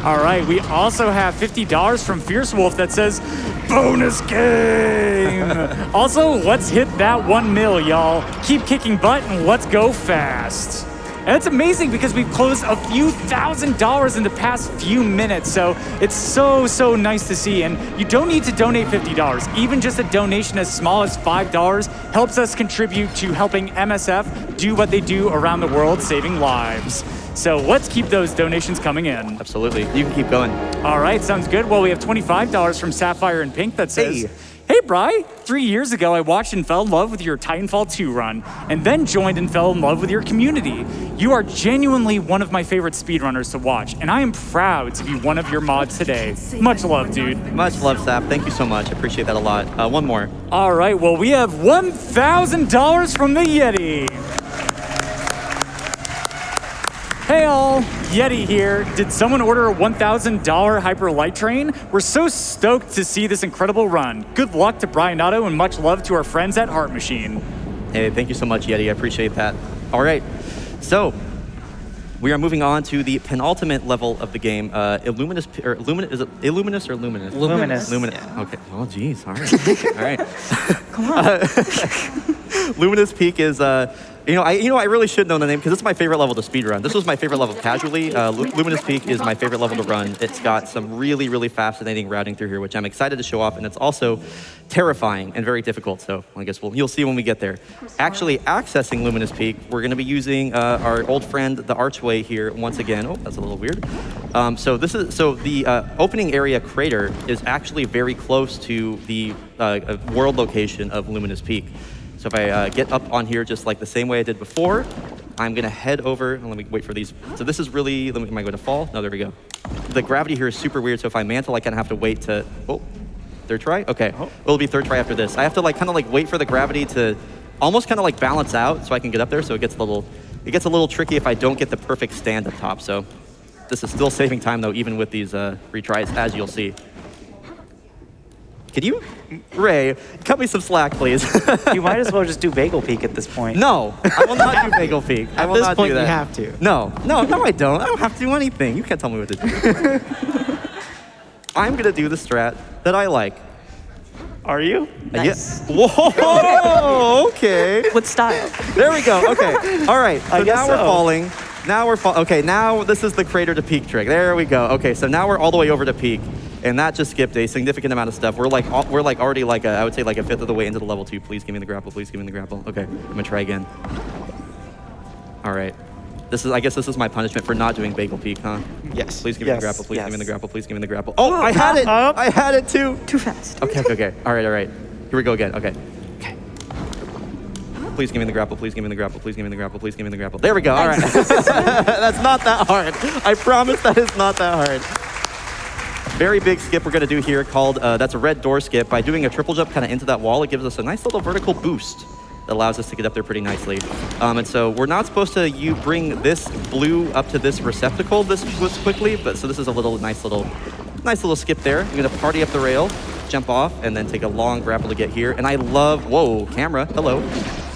All right, we also have $50 from Fierce Wolf that says, "Bonus game." Also, let's hit that 1 mil, y'all. Keep kicking butt and let's go fast. And it's amazing because we've closed a few $1,000s in the past few minutes, so it's so nice to see. And you don't need to donate $50. Even just a donation as small as $5 helps us contribute to helping MSF do what they do around the world, saving lives. So let's keep those donations coming in. Absolutely. You can keep going. All right, sounds good. Well, we have $25 from Sapphire and Pink that says, "Hey, Bri, 3 years ago I watched and fell in love with your Titanfall 2 run, and then joined and fell in love with your community. You are genuinely one of my favorite speedrunners to watch, and I am proud to be one of your mods today. Much love, dude." Much love, Sap. Thank you so much. I appreciate that a lot. One more. All right, well, we have $1,000 from the Yeti. Hey all, Yeti here. Did someone order a $1,000 Hyper Light Train? We're so stoked to see this incredible run. Good luck to bryonato and much love to our friends at Heart Machine. Hey, thank you so much, Yeti. I appreciate that. All right, so we are moving on to the penultimate level of the game. Illuminous, is it Illuminous or Luminous? Luminous. Luminous. Yeah. Okay. Oh, geez. All right. All right. Come on. Luminous Peak is. I really should know the name because it's my favorite level to speedrun. This was my favorite level casually. Luminous Peak is my favorite level to run. It's got some really fascinating routing through here, which I'm excited to show off, and it's also terrifying and very difficult. So I guess you'll see when we get there. Actually, accessing Luminous Peak, we're going to be using our old friend, the Archway, here once again. Oh, that's a little weird. So the opening area crater is actually very close to the world location of Luminous Peak. So if I get up on here just like the same way I did before, I'm gonna head over, and let me wait for these. So this is really, am I going to fall? No, there we go. The gravity here is super weird, so if I mantle, I kind of have to wait to, third try? Okay, it'll be third try after this. I have to kind of wait for the gravity to almost kind of balance out so I can get up there, so it gets a little It gets a little tricky if I don't get the perfect stand up top. So this is still saving time, though, even with these retries, as you'll see. Can you, Ray, cut me some slack, please? You might as well just do bagel peek at this point. No, I will not do bagel peek. I will this not point, do that. you have to. No, I don't. I don't have to do anything. You can't tell me what to do. I'm gonna do the strat that I like. Are you? Nice. Yeah. Whoa, okay. With style. There we go. Okay. All right. So I guess now we're so. falling. Now we're okay. Now this is the crater to peak trick. There we go. Okay. So now we're all the way over to peak, and that just skipped a significant amount of stuff. We're already like I would say like a fifth of the way into the level 2. Please give me the grapple. Please give me the grapple. Okay. I'm gonna try again. All right. I guess this is my punishment for not doing bagel peak, huh? Yes. Please give me the Yes, grapple. Please give me yes. the grapple. Please give me the grapple. Oh, I had it. I had it too. Too fast. Okay. All right. Here we go again. Okay. Please give me the grapple. Please give me the grapple. Please give me the grapple. Please give me the grapple. There we go. All right. That's not that hard. I promise that is not that hard. Very big skip we're gonna do here called, that's a red door skip. By doing a triple jump kind of into that wall, it gives us a nice little vertical boost that allows us to get up there pretty nicely. And so we're not supposed to bring this blue up to this receptacle this quickly, but so this is a nice little skip there. I'm gonna party up the rail, jump off, and then take a long grapple to get here. And I love, whoa, camera, hello.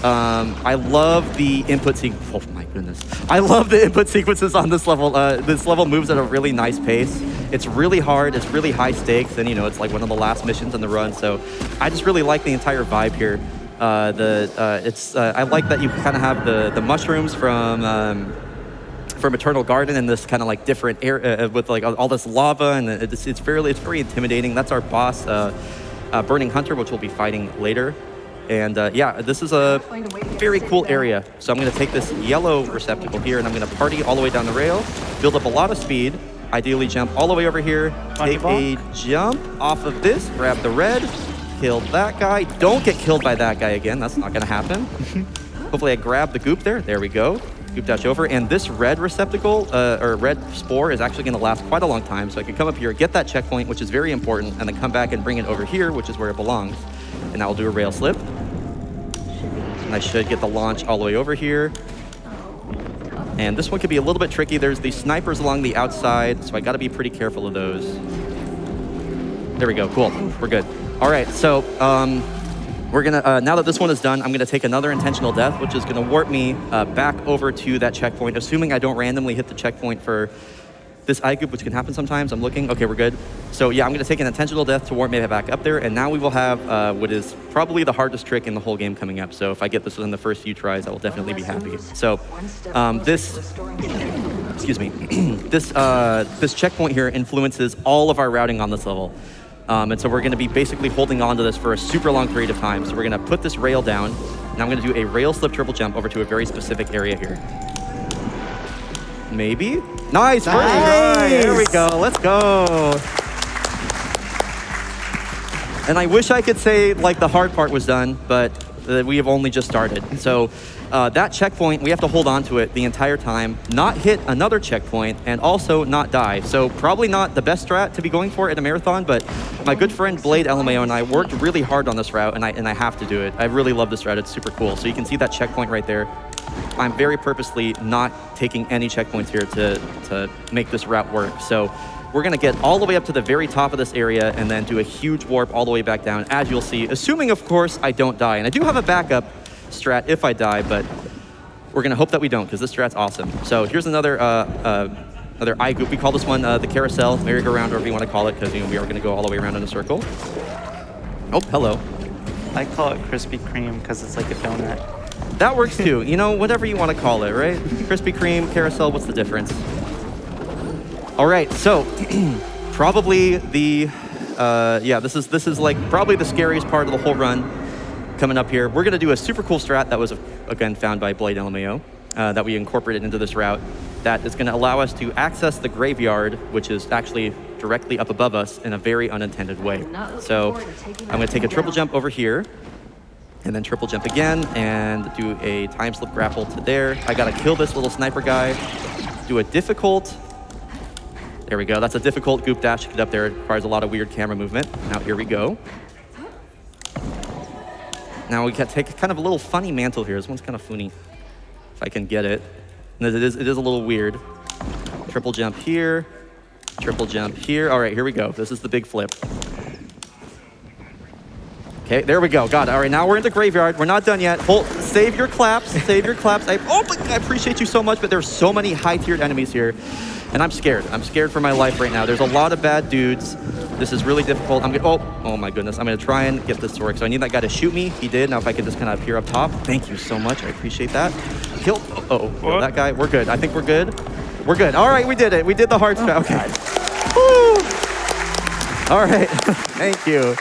I love the input oh my goodness. I love the input sequences on this level. This level moves at a really nice pace. It's really hard, it's really high stakes, and it's like one of the last missions in the run. So I just really like the entire vibe here. I like that you kind of have the mushrooms from Eternal Garden and this kind of like different area with like all this lava, and it's very intimidating. That's our boss, Burning Hunter, which we'll be fighting later. And yeah, this is a very cool area. So I'm going to take this yellow receptacle here, and I'm going to party all the way down the rail, build up a lot of speed, ideally jump all the way over here, take a jump off of this, grab the red, kill that guy. Don't get killed by that guy again. That's not going to happen. Hopefully I grab the goop there. There we go. Goop dash over. And this red receptacle, or red spore, is actually going to last quite a long time. So I can come up here, get that checkpoint, which is very important, and then come back and bring it over here, which is where it belongs. And now I'll do a rail slip. And I should get the launch all the way over here. And this one could be a little bit tricky. There's the snipers along the outside, so I got to be pretty careful of those. There we go. Cool. We're good. All right. So we're going to, now that this one is done, I'm going to take another intentional death, which is going to warp me back over to that checkpoint, assuming I don't randomly hit the checkpoint for this eye goop, which can happen sometimes. I'm looking. Okay, we're good. So yeah, I'm going to take an intentional death to warp me back up there, and now we will have what is probably the hardest trick in the whole game coming up. So if I get this within the first few tries, I will definitely be happy. So excuse me, this checkpoint here influences all of our routing on this level. And so we're going to be basically holding on to this for a super long period of time. So we're going to put this rail down, and I'm going to do a rail slip triple jump over to a very specific area here. Maybe? Nice! First try. There we go. Let's go. And I wish I could say like the hard part was done, but we have only just started. So that checkpoint, we have to hold on to it the entire time, not hit another checkpoint, and also not die. So probably not the best strat to be going for in a marathon, but my good friend Blade LMAO and I worked really hard on this route, and I have to do it. I really love this route. It's super cool. So you can see that checkpoint right there. I'm very purposely not taking any checkpoints here to make this route work. So we're going to get all the way up to the very top of this area and then do a huge warp all the way back down, as you'll see, assuming, of course, I don't die. And I do have a backup strat if I die, but we're going to hope that we don't, because this strat's awesome. So here's another eye goop. We call this one the carousel, merry-go-round, or whatever you want to call it, because we are going to go all the way around in a circle. Oh, hello. I call it Krispy Kreme because it's like a donut. That works too. Whatever you want to call it, right? Krispy Kreme, carousel, what's the difference? All right, so probably the, this is like probably the scariest part of the whole run coming up here. We're going to do a super cool strat that was, again, found by Blade LMAO that we incorporated into this route that is going to allow us to access the graveyard, which is actually directly up above us in a very unintended way. So I'm going to take a triple jump over here, and then triple jump again, and do a time slip grapple to there. I gotta kill this little sniper guy. Do a difficult, there we go. That's a difficult goop dash to get up there. It requires a lot of weird camera movement. Now here we go. Now we can take kind of a little funny mantle here. This one's kind of funny. if I can get it. And it is a little weird. Triple jump here, triple jump here. All right, here we go. This is the big flip. Okay, there we go. Got it. All right, now we're in the graveyard. We're not done yet. Save your claps. Save your claps. I appreciate you so much, but there's so many high-tiered enemies here, and I'm scared. I'm scared for my life right now. There's a lot of bad dudes. This is really difficult. Oh my goodness. I'm gonna try and get this to work. So I need that guy to shoot me. He did. Now if I could just kind of appear up top. Thank you so much. I appreciate that. Kill that guy. We're good. I think we're good. We're good. All right, we did it. We did the hard stuff. Okay. Woo. All right. Thank you.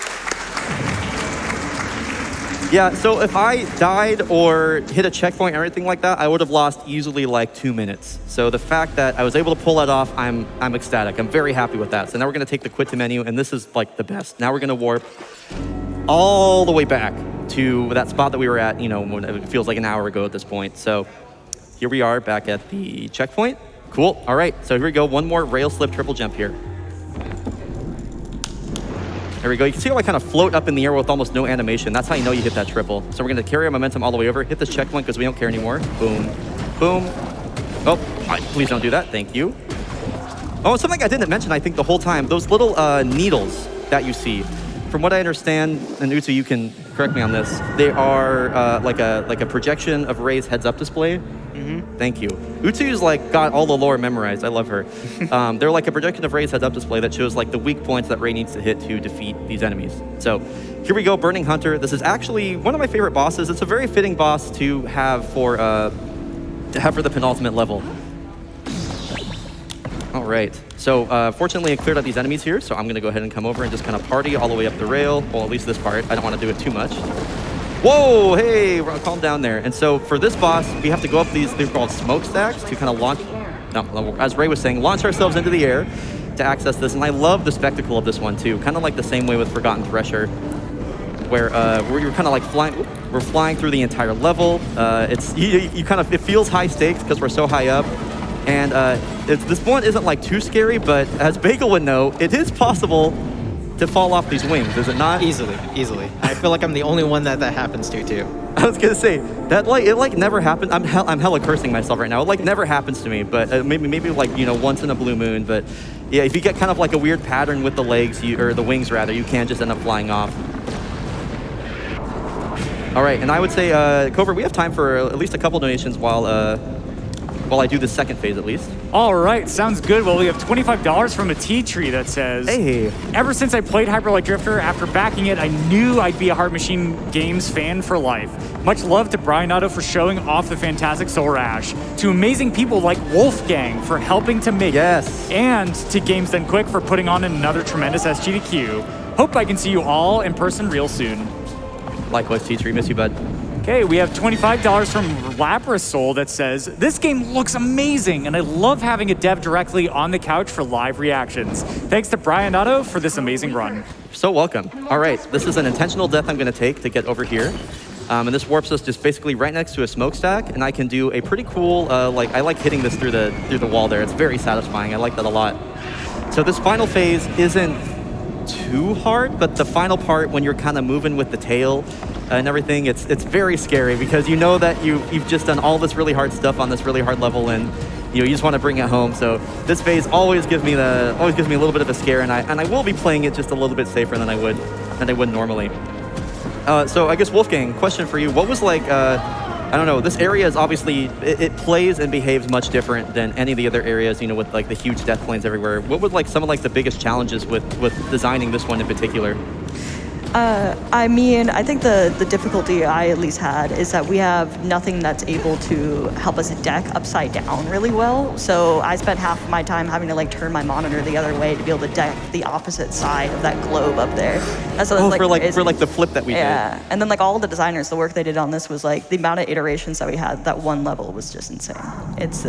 Yeah, so if I died or hit a checkpoint or anything like that, I would have lost easily like 2 minutes. So the fact that I was able to pull that off, I'm ecstatic. I'm very happy with that. So now we're gonna take the quit to menu, and this is like the best. Now we're gonna warp all the way back to that spot that we were at, when it feels like an hour ago at this point. So here we are back at the checkpoint. Cool, all right, so here we go. One more rail slip triple jump here. There we go. You can see how I kind of float up in the air with almost no animation. That's how you know you hit that triple. So we're going to carry our momentum all the way over, hit this checkpoint because we don't care anymore. Boom, boom. Oh, please don't do that. Thank you. Oh, something I didn't mention, I think, the whole time. Those little needles that you see. From what I understand, and Utsu, you can correct me on this, they are like a projection of Ray's heads-up display. Thank you. Utsu's got all the lore memorized. I love her. They're like a projection of Ray's heads-up display that shows the weak points that Ray needs to hit to defeat these enemies. So here we go, Burning Hunter. This is actually one of my favorite bosses. It's a very fitting boss to have for the penultimate level. All right. So fortunately, I cleared out these enemies here. So I'm going to go ahead and come over and just kind of party all the way up the rail. Well, at least this part. I don't want to do it too much. Whoa, hey, calm down there. And so for this boss, we have to go up they're called smokestacks to kind of launch, as Ray was saying, launch ourselves into the air to access this. And I love the spectacle of this one too, kind of like the same way with Forgotten Thresher, where you're kind of like flying, we're flying through the entire level. It feels high stakes because we're so high up. And this one isn't too scary, but as Bagel would know, it is possible to fall off these wings, is it not? Easily. I feel like I'm the only one that happens to too. I was gonna say that it never happened. I'm hella cursing myself right now. It never happens to me, but maybe once in a blue moon. But yeah, if you get kind of a weird pattern with the legs or the wings rather, you can just end up flying off. All right, and I would say, Covert, we have time for at least a couple donations while I do the second phase at least. All right, sounds good. Well, we have $25 from a tea tree that says, hey. Ever since I played Hyper Light Drifter, after backing it, I knew I'd be a Heart Machine Games fan for life. Much love to bryonato for showing off the fantastic Solar Ash, to amazing people like Wolfgang for helping to make it, and to Games Done Quick for putting on another tremendous SGDQ. Hope I can see you all in person real soon. Likewise, T-Tree. Miss you, bud. Okay, we have $25 from Lapras Soul that says, this game looks amazing, and I love having a dev directly on the couch for live reactions. Thanks to bryonato for this amazing run. So welcome. All right, this is an intentional death I'm going to take to get over here. And this warps us just basically right next to a smokestack, and I can do a pretty cool, I like hitting this through the wall there. It's very satisfying. I like that a lot. So this final phase isn't too hard, but the final part when you're kind of moving with the tail and everything, it's very scary because you know that you've just done all this really hard stuff on this really hard level, and you just want to bring it home. So this phase always gives me a little bit of a scare, and I will be playing it just a little bit safer than I would normally. So I guess Wolfgang, question for you: what was I don't know, this area is obviously, it plays and behaves much different than any of the other areas, with the huge death planes everywhere. What was some of the biggest challenges with designing this one in particular? I think the difficulty I at least had is that we have nothing that's able to help us deck upside down really well. So I spent half of my time having to turn my monitor the other way to be able to deck the opposite side of that globe up there. And so for the flip that we did. Yeah, and then all the designers, the work they did on this was the amount of iterations that we had. That one level was just insane.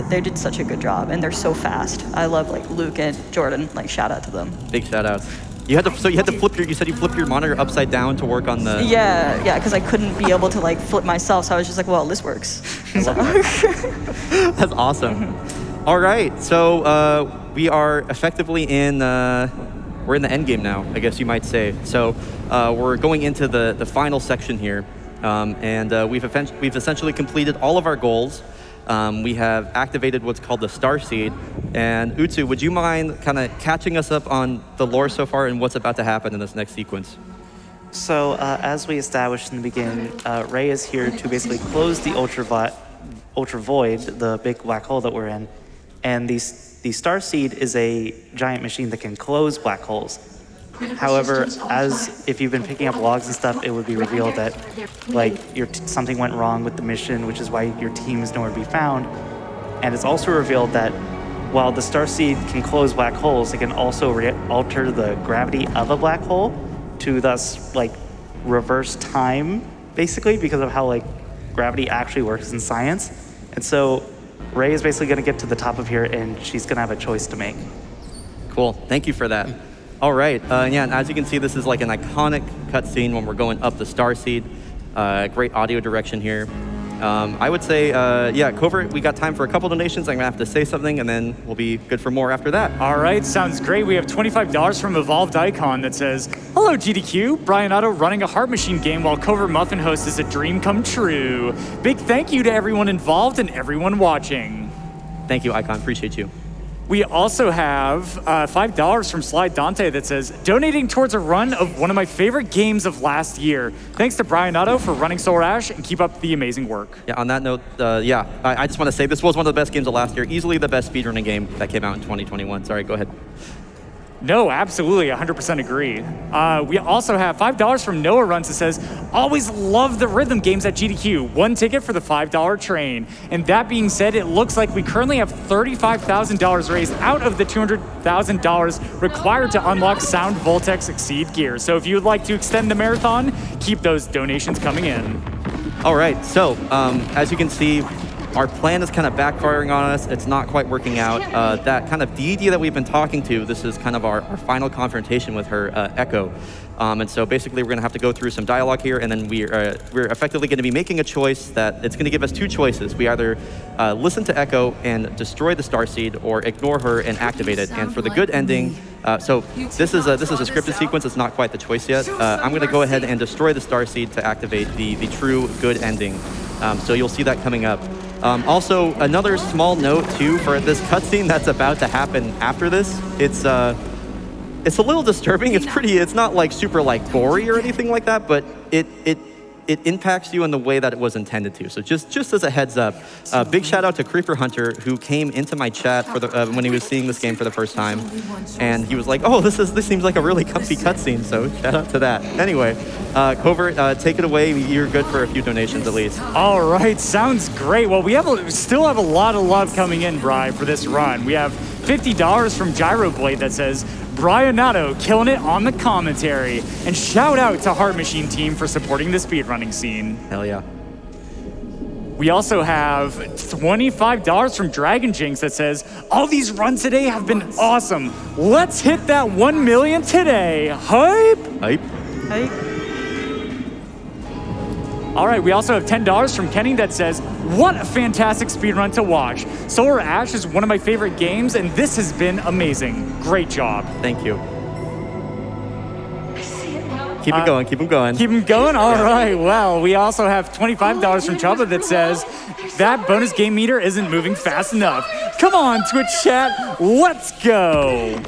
They did such a good job, and they're so fast. I love Luke and Jordan. Shout out to them. Big shout outs. You had to flip you said you flipped your monitor upside down to work on the... Yeah, because I couldn't be able to flip myself, so I was just well, this works. That's awesome. All right, so we are effectively we're in the end game now, I guess you might say. So we're going into the final section here, and we've essentially completed all of our goals. we have activated what's called the Star Seed. And Utsu, would you mind kind of catching us up on the lore so far and what's about to happen in this next sequence? So as we established in the beginning, Ray is here to basically close the ultra void, the big black hole that we're in, and the Star Seed is a giant machine that can close black holes. However, if you've been picking up logs and stuff, it would be revealed that something went wrong with the mission, which is why your team is nowhere to be found. And it's also revealed that while the Star Seed can close black holes, it can also alter the gravity of a black hole to thus reverse time, basically, because of how gravity actually works in science. And so Ray is basically going to get to the top of here, and she's going to have a choice to make. Cool. Thank you for that. All right. Yeah, and as you can see, this is an iconic cutscene when we're going up the Star Seed. Great audio direction here. I would say, yeah, Covert, we got time for a couple donations. I'm going to have to say something, and then we'll be good for more after that. All right, sounds great. We have $25 from Evolved Icon that says, "Hello, GDQ. bryonato running a Heart Machine game while CovertMuffin hosts is a dream come true. Big thank you to everyone involved and everyone watching." Thank you, Icon. Appreciate you. We also have $5 from Sly Dante that says, "Donating towards a run of one of my favorite games of last year. Thanks to bryonato for running Solar Ash and keep up the amazing work." Yeah, on that note, yeah, I just want to say this was one of the best games of last year. Easily the best speedrunning game that came out in 2021. Sorry, go ahead. No, absolutely, 100% agree. We also have $5 from Noah Runs that says, "Always love the rhythm games at GDQ. One ticket for the $5 train." And that being said, it looks like we currently have $35,000 raised out of the $200,000 required to unlock Sound Voltex Exceed gear. So if you would like to extend the marathon, keep those donations coming in. All right, so as you can see, our plan is kind of backfiring on us. It's not quite working out. That kind of deity that we've been talking to, this is kind of our final confrontation with her, Echo. And so basically we're gonna have to go through some dialogue here, and then we're effectively gonna be making a choice that it's gonna give us two choices. We either listen to Echo and destroy the Starseed, or ignore her and activate it. And for the good ending, so this is a scripted sequence, it's not quite the choice yet. I'm gonna go ahead and destroy the Starseed to activate the true good ending. So you'll see that coming up. Also, another small note too for this cutscene that's about to happen after this. It's a little disturbing. It's not super gory or anything like that, but it impacts you in the way that it was intended to. So just as a heads up, big shout out to Creeper Hunter, who came into my chat for when he was seeing this game for the first time, and he was like, "Oh, this seems like a really comfy cutscene." So shout out to that. Anyway, Covert, take it away. You're good for a few donations at least. All right, sounds great. Well, we still have a lot of love coming in, Bri, for this run. We have $50 from Gyroblade that says, "bryonato killing it on the commentary." And shout out to Heart Machine team for supporting the speedrunning scene. Hell yeah. We also have $25 from Dragon Jinx that says, "All these runs today have been awesome. Let's hit that 1 million today. Hype!" Hype. Hey. All right, we also have $10 from Kenny that says, "What a fantastic speedrun to watch. Solar Ash is one of my favorite games, and this has been amazing. Great job." Thank you. Keep it going, keep them going. Keep them going? All right, well, we also have $25 from Chubba that says, "That bonus game meter isn't moving fast enough. Come on, Twitch chat, let's go."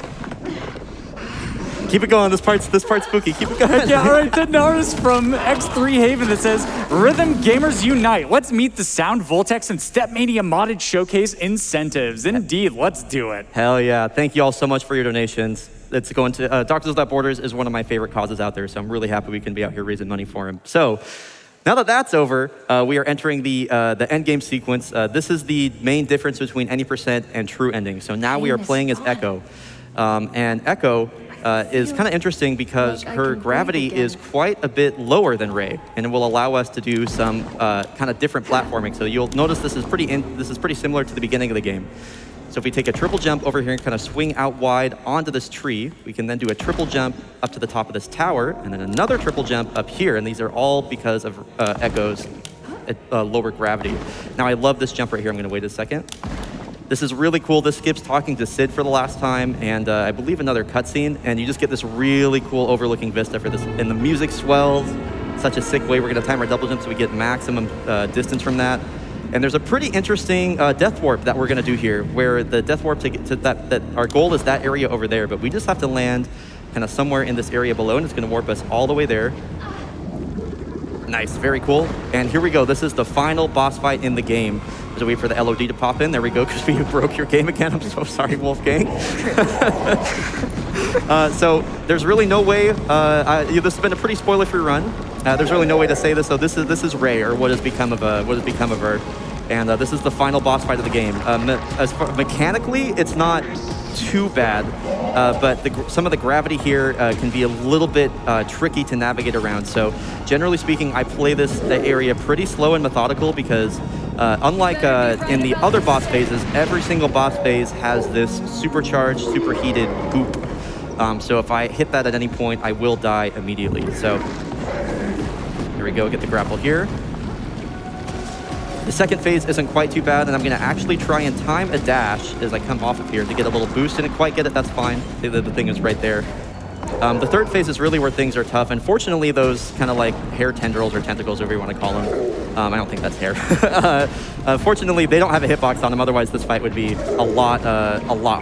Keep it going, this part's spooky, keep it going. Yeah, all right, $10 from X3 Haven that says, "Rhythm Gamers Unite. Let's meet the Sound Voltex and Stepmania modded showcase incentives." Indeed, let's do it. Hell yeah, thank you all so much for your donations. It's going to, Doctors Without Borders is one of my favorite causes out there, so I'm really happy we can be out here raising money for him. So, now that that's over, we are entering the end game sequence. This is the main difference between any percent and true ending. So now we are playing as Echo. And Echo is kind of interesting because her gravity is quite a bit lower than Ray, and it will allow us to do some kind of different platforming. So you'll notice this is pretty similar to the beginning of the game. So if we take a triple jump over here and kind of swing out wide onto this tree, we can then do a triple jump up to the top of this tower, and then another triple jump up here, and these are all because of Echo's lower gravity. Now I love this jump right here. I'm gonna wait a second. This is really cool. This skips talking to Sid for the last time, and I believe another cutscene, and you just get this really cool overlooking vista for this, and the music swells. Such a sick way. We're gonna time our double jump so we get maximum distance from that. And there's a pretty interesting death warp that we're going to do here, where the death warp to get to that our goal is that area over there, but we just have to land kind of somewhere in this area below, and it's going to warp us all the way there. Nice, very cool. And here we go. This is the final boss fight in the game. Just wait for the LOD to pop in. There we go, because we broke your game again. I'm so sorry, Wolfgang. So there's really no way. This has been a pretty spoiler-free run. There's really no way to say this. So this is Ray, or what has become of her. And this is the final boss fight of the game. Mechanically, it's not too bad, but some of the gravity here can be a little bit tricky to navigate around. So generally speaking, I play this area pretty slow and methodical because unlike in the other boss phases, every single boss phase has this supercharged, superheated goop. So if I hit that at any point, I will die immediately. So here we go, get the grapple here. The second phase isn't quite too bad, and I'm going to actually try and time a dash as I come off of here to get a little boost. Didn't quite get it, that's fine. The thing is right there. The third phase is really where things are tough. Unfortunately, those kind of like hair tendrils or tentacles, whatever you want to call them. I don't think that's hair. Fortunately, they don't have a hitbox on them. Otherwise, this fight would be a lot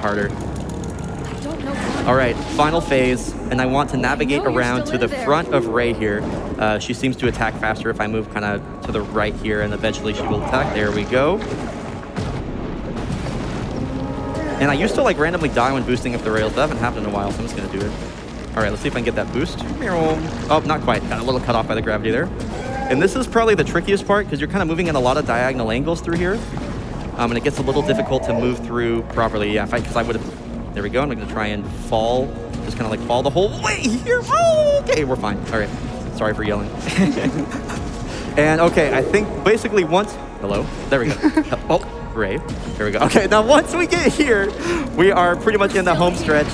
harder. All right, final phase, and I want to navigate around to the front of Ray here. She seems to attack faster if I move kind of to the right here, and eventually she will attack. There we go. And I used to like randomly die when boosting up the rails. That hasn't happened in a while, so I'm just gonna do it. All right, let's see if I can get that boost. Oh, not quite. Got a little cut off by the gravity there. And this is probably the trickiest part because you're kind of moving at a lot of diagonal angles through here. And it gets a little difficult to move through properly. Yeah, because I would have. There we go. I'm going to try and fall, just kind of like fall the whole way here. Oh, okay, we're fine. All right. Sorry for yelling. And okay, I think basically once. Hello. There we go. Oh, Ray. There we go. Okay, now once we get here, we are pretty much in the home stretch.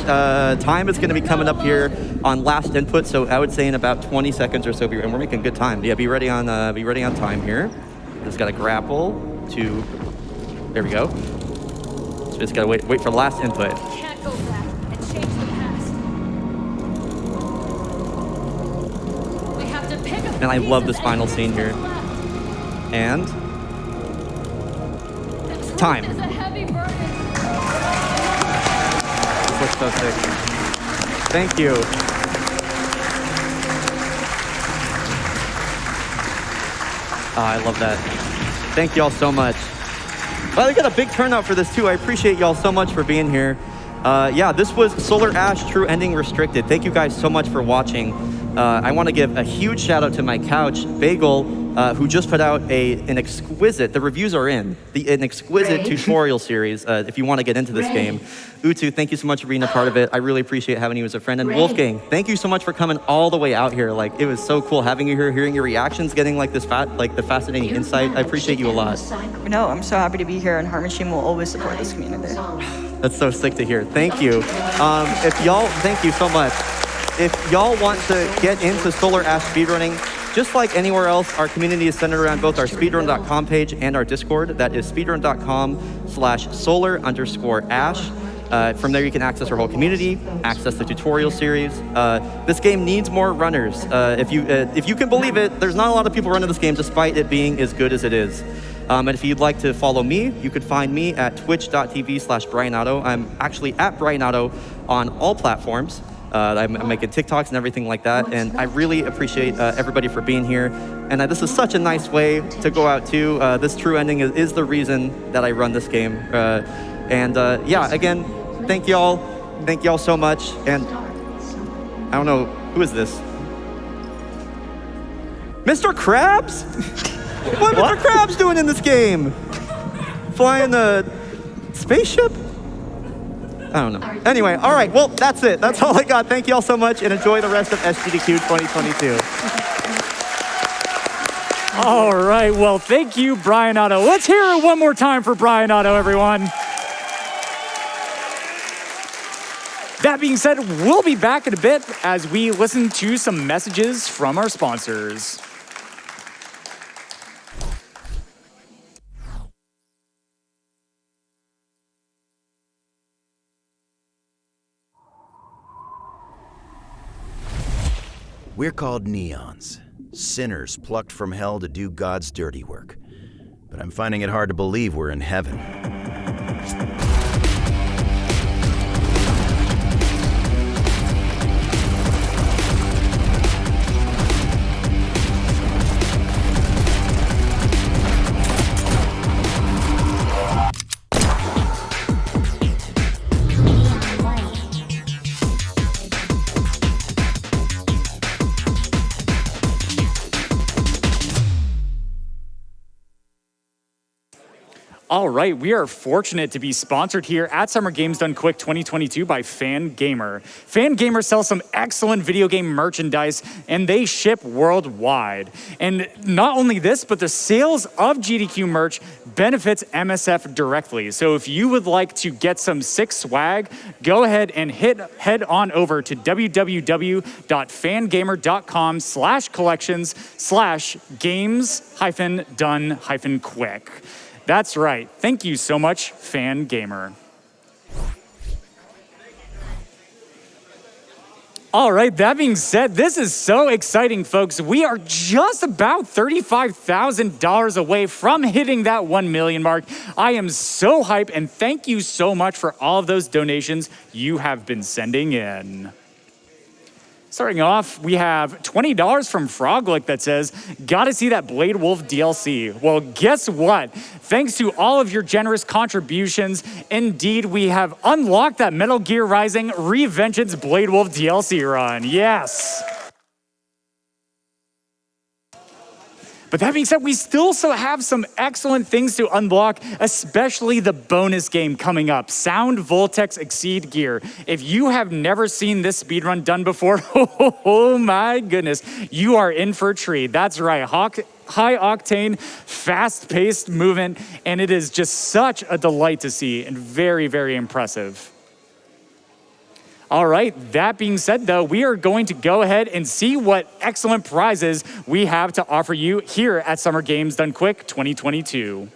Time is going to be coming up here on last input, so I would say in about 20 seconds or so, and we're making good time. Yeah, be ready on time here. Just got to grapple to. There we go. So just got to wait for the last input. Can't go back and change the past. We have to pick up. And I love this final scene here. And time. Is a heavy burden. This looks so sick. Thank you. Oh, I love that. Thank you all so much. Well, we got a big turnout for this too. I appreciate y'all so much for being here. Yeah, this was Solar Ash True Ending Restricted. Thank you guys so much for watching. I want to give a huge shout out to my couch, Bagel, who just put out an exquisite, the reviews are in, an exquisite tutorial series if you want to get into this game. Utsu, thank you so much for being a part of it. I really appreciate having you as a friend. And Wolfgang, thank you so much for coming all the way out here. Like, it was so cool having you here, hearing your reactions, getting like this the fascinating insight. I appreciate you a lot. No, I'm so happy to be here, and Heart Machine will always support this community. That's so sick to hear. Thank you. Thank you so much. If y'all want to get into Solar Ash speedrunning, just like anywhere else, our community is centered around both our speedrun.com page and our Discord. That is speedrun.com/solar_ash. From there, you can access our whole community, access the tutorial series. This game needs more runners. If you can believe it, there's not a lot of people running this game, despite it being as good as it is. And if you'd like to follow me, you could find me at twitch.tv/bryonato. I'm actually at bryonato on all platforms. I'm making TikToks and everything like that, and I really appreciate everybody for being here. And this is such a nice way to go out too. This True Ending is the reason that I run this game. Yeah, again, thank y'all so much. And I don't know, who is this? Mr. Krabs? What Mr. Krabs doing in this game? Flying a spaceship? I don't know. Anyway, all right, well, that's it. That's all I got. Thank you all so much, and enjoy the rest of SGDQ 2022. All right, well, thank you, bryonato. Let's hear it one more time for bryonato, everyone. That being said, we'll be back in a bit as we listen to some messages from our sponsors. We're called neons, sinners plucked from hell to do God's dirty work. but I'm finding it hard to believe we're in heaven. All right, we are fortunate to be sponsored here at Summer Games Done Quick 2022 by Fangamer. Fangamer sells some excellent video game merchandise, and they ship worldwide. And not only this, but the sales of GDQ merch benefits MSF directly. So if you would like to get some sick swag, go ahead and head on over to www.fangamer.com/collections/games-done-quick. That's right. Thank you so much, Fangamer. All right, that being said, this is so exciting, folks. We are just about $35,000 away from hitting that 1 million mark. I am so hyped, and thank you so much for all of those donations you have been sending in. Starting off, we have $20 from Froglick that says, gotta see that Blade Wolf DLC. Well, guess what? Thanks to all of your generous contributions, indeed, we have unlocked that Metal Gear Rising Revengeance Blade Wolf DLC run. Yes. But that being said, we still have some excellent things to unlock, especially the bonus game coming up, Sound Voltex Exceed Gear. If you have never seen this speedrun done before, oh my goodness, you are in for a treat. That's right, high octane, fast-paced movement, and it is just such a delight to see and very, very impressive. All right, that being said, though, we are going to go ahead and see what excellent prizes we have to offer you here at Summer Games Done Quick 2022.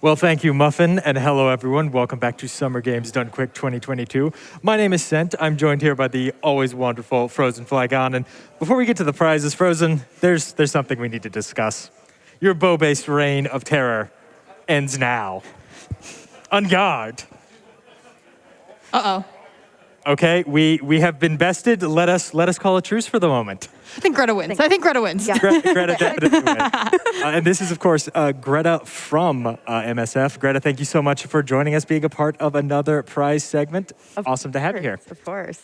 Well, thank you, Muffin, and hello, everyone. Welcome back to Summer Games Done Quick 2022. My name is Sent. I'm joined here by the always wonderful Frozen Flygon. And before we get to the prizes, Frozen, there's something we need to discuss. Your bow-based reign of terror ends now. On guard. Uh-oh. Okay, we have been bested. Let us call a truce for the moment. I think Greta wins. Yeah. Greta definitely wins. And this is, of course, Greta from MSF. Greta, thank you so much for joining us, being a part of another prize segment. Awesome to have you here. Of course.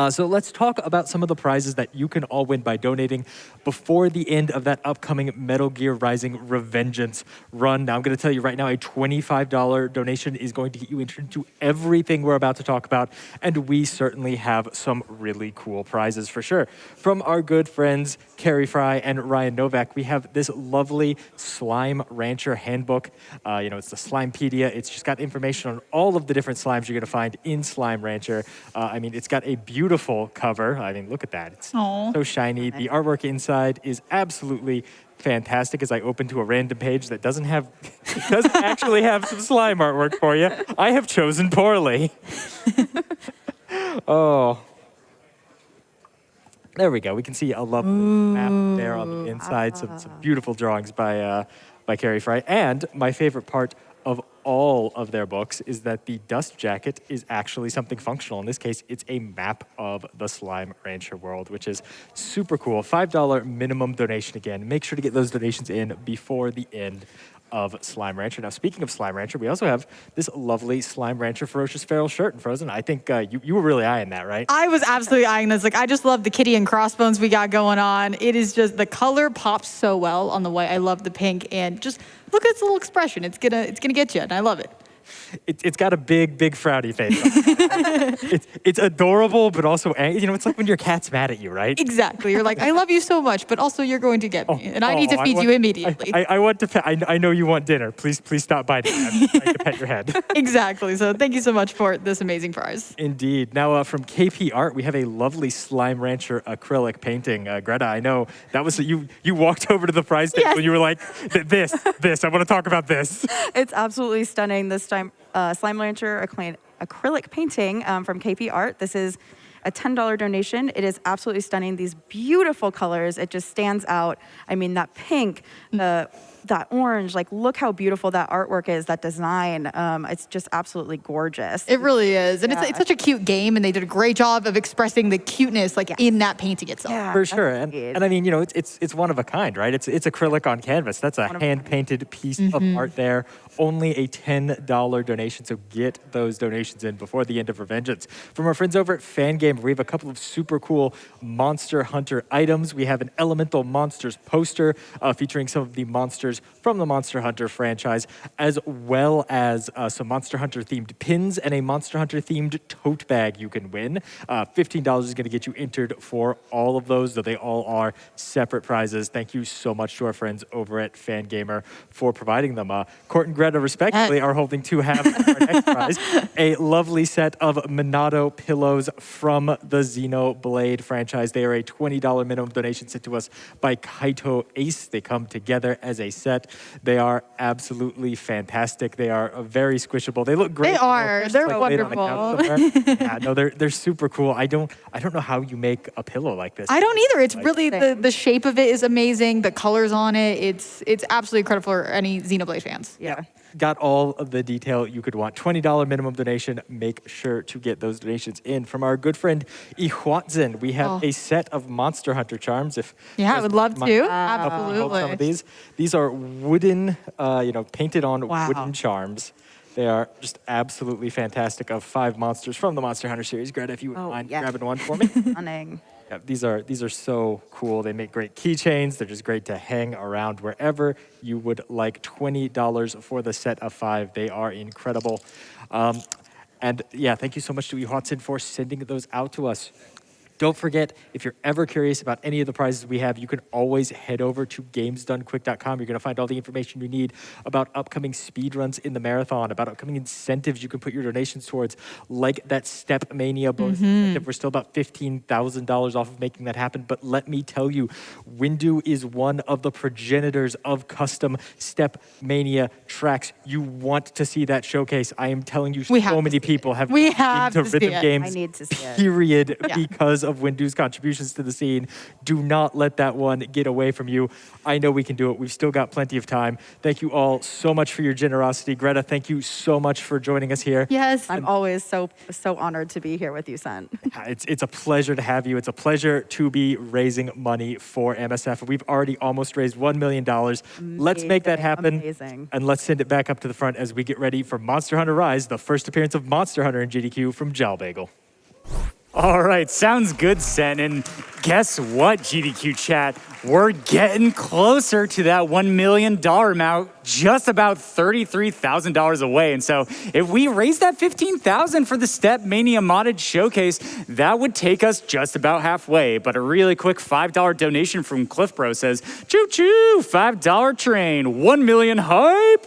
So let's talk about some of the prizes that you can all win by donating before the end of that upcoming Metal Gear Rising Revengeance run. Now, I'm going to tell you right now, a $25 donation is going to get you into everything we're about to talk about, and we certainly have some really cool prizes for sure. From our good friends, Carrie Fry and Ryan Novak, we have this lovely Slime Rancher handbook. It's the Slimepedia. It's just got information on all of the different slimes you're going to find in Slime Rancher. It's got a beautiful cover. I mean, look at that. It's so shiny. The artwork inside is absolutely fantastic. As I open to a random page that doesn't actually have some slime artwork for you. I have chosen poorly. Oh. There we go. We can see a lovely map there on the inside. Some beautiful drawings by Carrie Fry. And my favorite part of all of their books is that the dust jacket is actually something functional. In this case, it's a map of the Slime Rancher world, which is super cool. $5 minimum donation again. Make sure to get those donations in before the end of Slime Rancher. Now, speaking of Slime Rancher, we also have this lovely Slime Rancher Ferocious Feral shirt. And Frozen, I think you were really eyeing that, right? I was absolutely eyeing this. I just love the kitty and crossbones we got going on. It is just, the color pops so well on the white. I love the pink, and just look at its little expression. It's gonna get you, and I love it. It's got a big frowny face. It's adorable, but also, it's like when your cat's mad at you, right? Exactly. You're like, I love you so much, but also you're going to get me, and I need to feed you immediately. I want to pet. I know you want dinner. Please stop biting. I'm trying to pet your head. Exactly. So thank you so much for this amazing prize. Indeed. Now, from KP Art, we have a lovely Slime Rancher acrylic painting. Greta, I know that was you walked over to the prize table and you were like, this. I want to talk about this. It's absolutely stunning. This time, Slime Rancher acrylic painting from KP Art. This is a $10 donation. It is absolutely stunning. These beautiful colors. It just stands out. I mean, that pink, that orange, like look how beautiful that artwork is, that design. It's just absolutely gorgeous. It really is. And it's such a cute game, and they did a great job of expressing the cuteness like in that painting itself. Yeah, For sure, and I mean, you know, it's one of a kind, right? It's acrylic on canvas. That's a hand-painted piece of art there. Only a $10 donation, so get those donations in before the end of Revengeance. From our friends over at Fangamer, we have a couple of super cool Monster Hunter items. We have an Elemental Monsters poster featuring some of the monsters from the Monster Hunter franchise, as well as some Monster Hunter themed pins and a Monster Hunter themed tote bag you can win. $15 is going to get you entered for all of those, though they all are separate prizes. Thank you so much to our friends over at Fangamer for providing them. Court and Greta, respectively, are holding two halves of our next prize. A lovely set of Minato pillows from the Xenoblade franchise. They are a $20 minimum donation sent to us by Kaito Ace. They come together as a set. They are absolutely fantastic. They are very squishable. They look great. They are. They're wonderful. Yeah, no, they're super cool. I don't know how you make a pillow like this. I don't either. It's really the shape of it is amazing. The colors on it, it's absolutely incredible for any Xenoblade fans. Yeah. Got all of the detail you could want. $20 minimum donation. Make sure to get those donations in. From our good friend Ihuatzen, we have a set of Monster Hunter charms. I would love to. Hold Absolutely. some of these are wooden, painted on wooden charms. They are just absolutely fantastic. Of 5 monsters from the Monster Hunter series. Greta, if you wouldn't mind grabbing one for me. Stunning. Yeah, these are so cool. They make great keychains. They're just great to hang around wherever you would like. $20 for the set of 5. They are incredible. And yeah, thank you so much to Ihuatzen for sending those out to us. Don't forget, if you're ever curious about any of the prizes we have, you can always head over to gamesdonequick.com. You're going to find all the information you need about upcoming speedruns in the marathon, about upcoming incentives you can put your donations towards, like that Step Mania bonus incentive. We're still about $15,000 off of making that happen. But let me tell you, Windu is one of the progenitors of custom Step Mania tracks. You want to see that showcase. I am telling you, so many people have been to rhythm games, I need to see it. period, because of Windu's contributions to the scene. Do not let that one get away from you. I know we can do it. We've still got plenty of time. Thank you all so much for your generosity. Greta, thank you so much for joining us here. Yes. I'm always so honored to be here with you, Sen. It's a pleasure to have you. It's a pleasure to be raising money for MSF. We've already almost raised $1 million. Let's make that happen. Amazing. And let's send it back up to the front as we get ready for Monster Hunter Rise, the first appearance of Monster Hunter in GDQ from drewbagle. All right, sounds good, Sen. And guess what, GDQ chat? We're getting closer to that $1 million amount, just about $33,000 away. And so if we raise that $15,000 for the Step Mania modded showcase, that would take us just about halfway. But a really quick $5 donation from Cliff Bro says, choo-choo, $5 train, 1 million hype.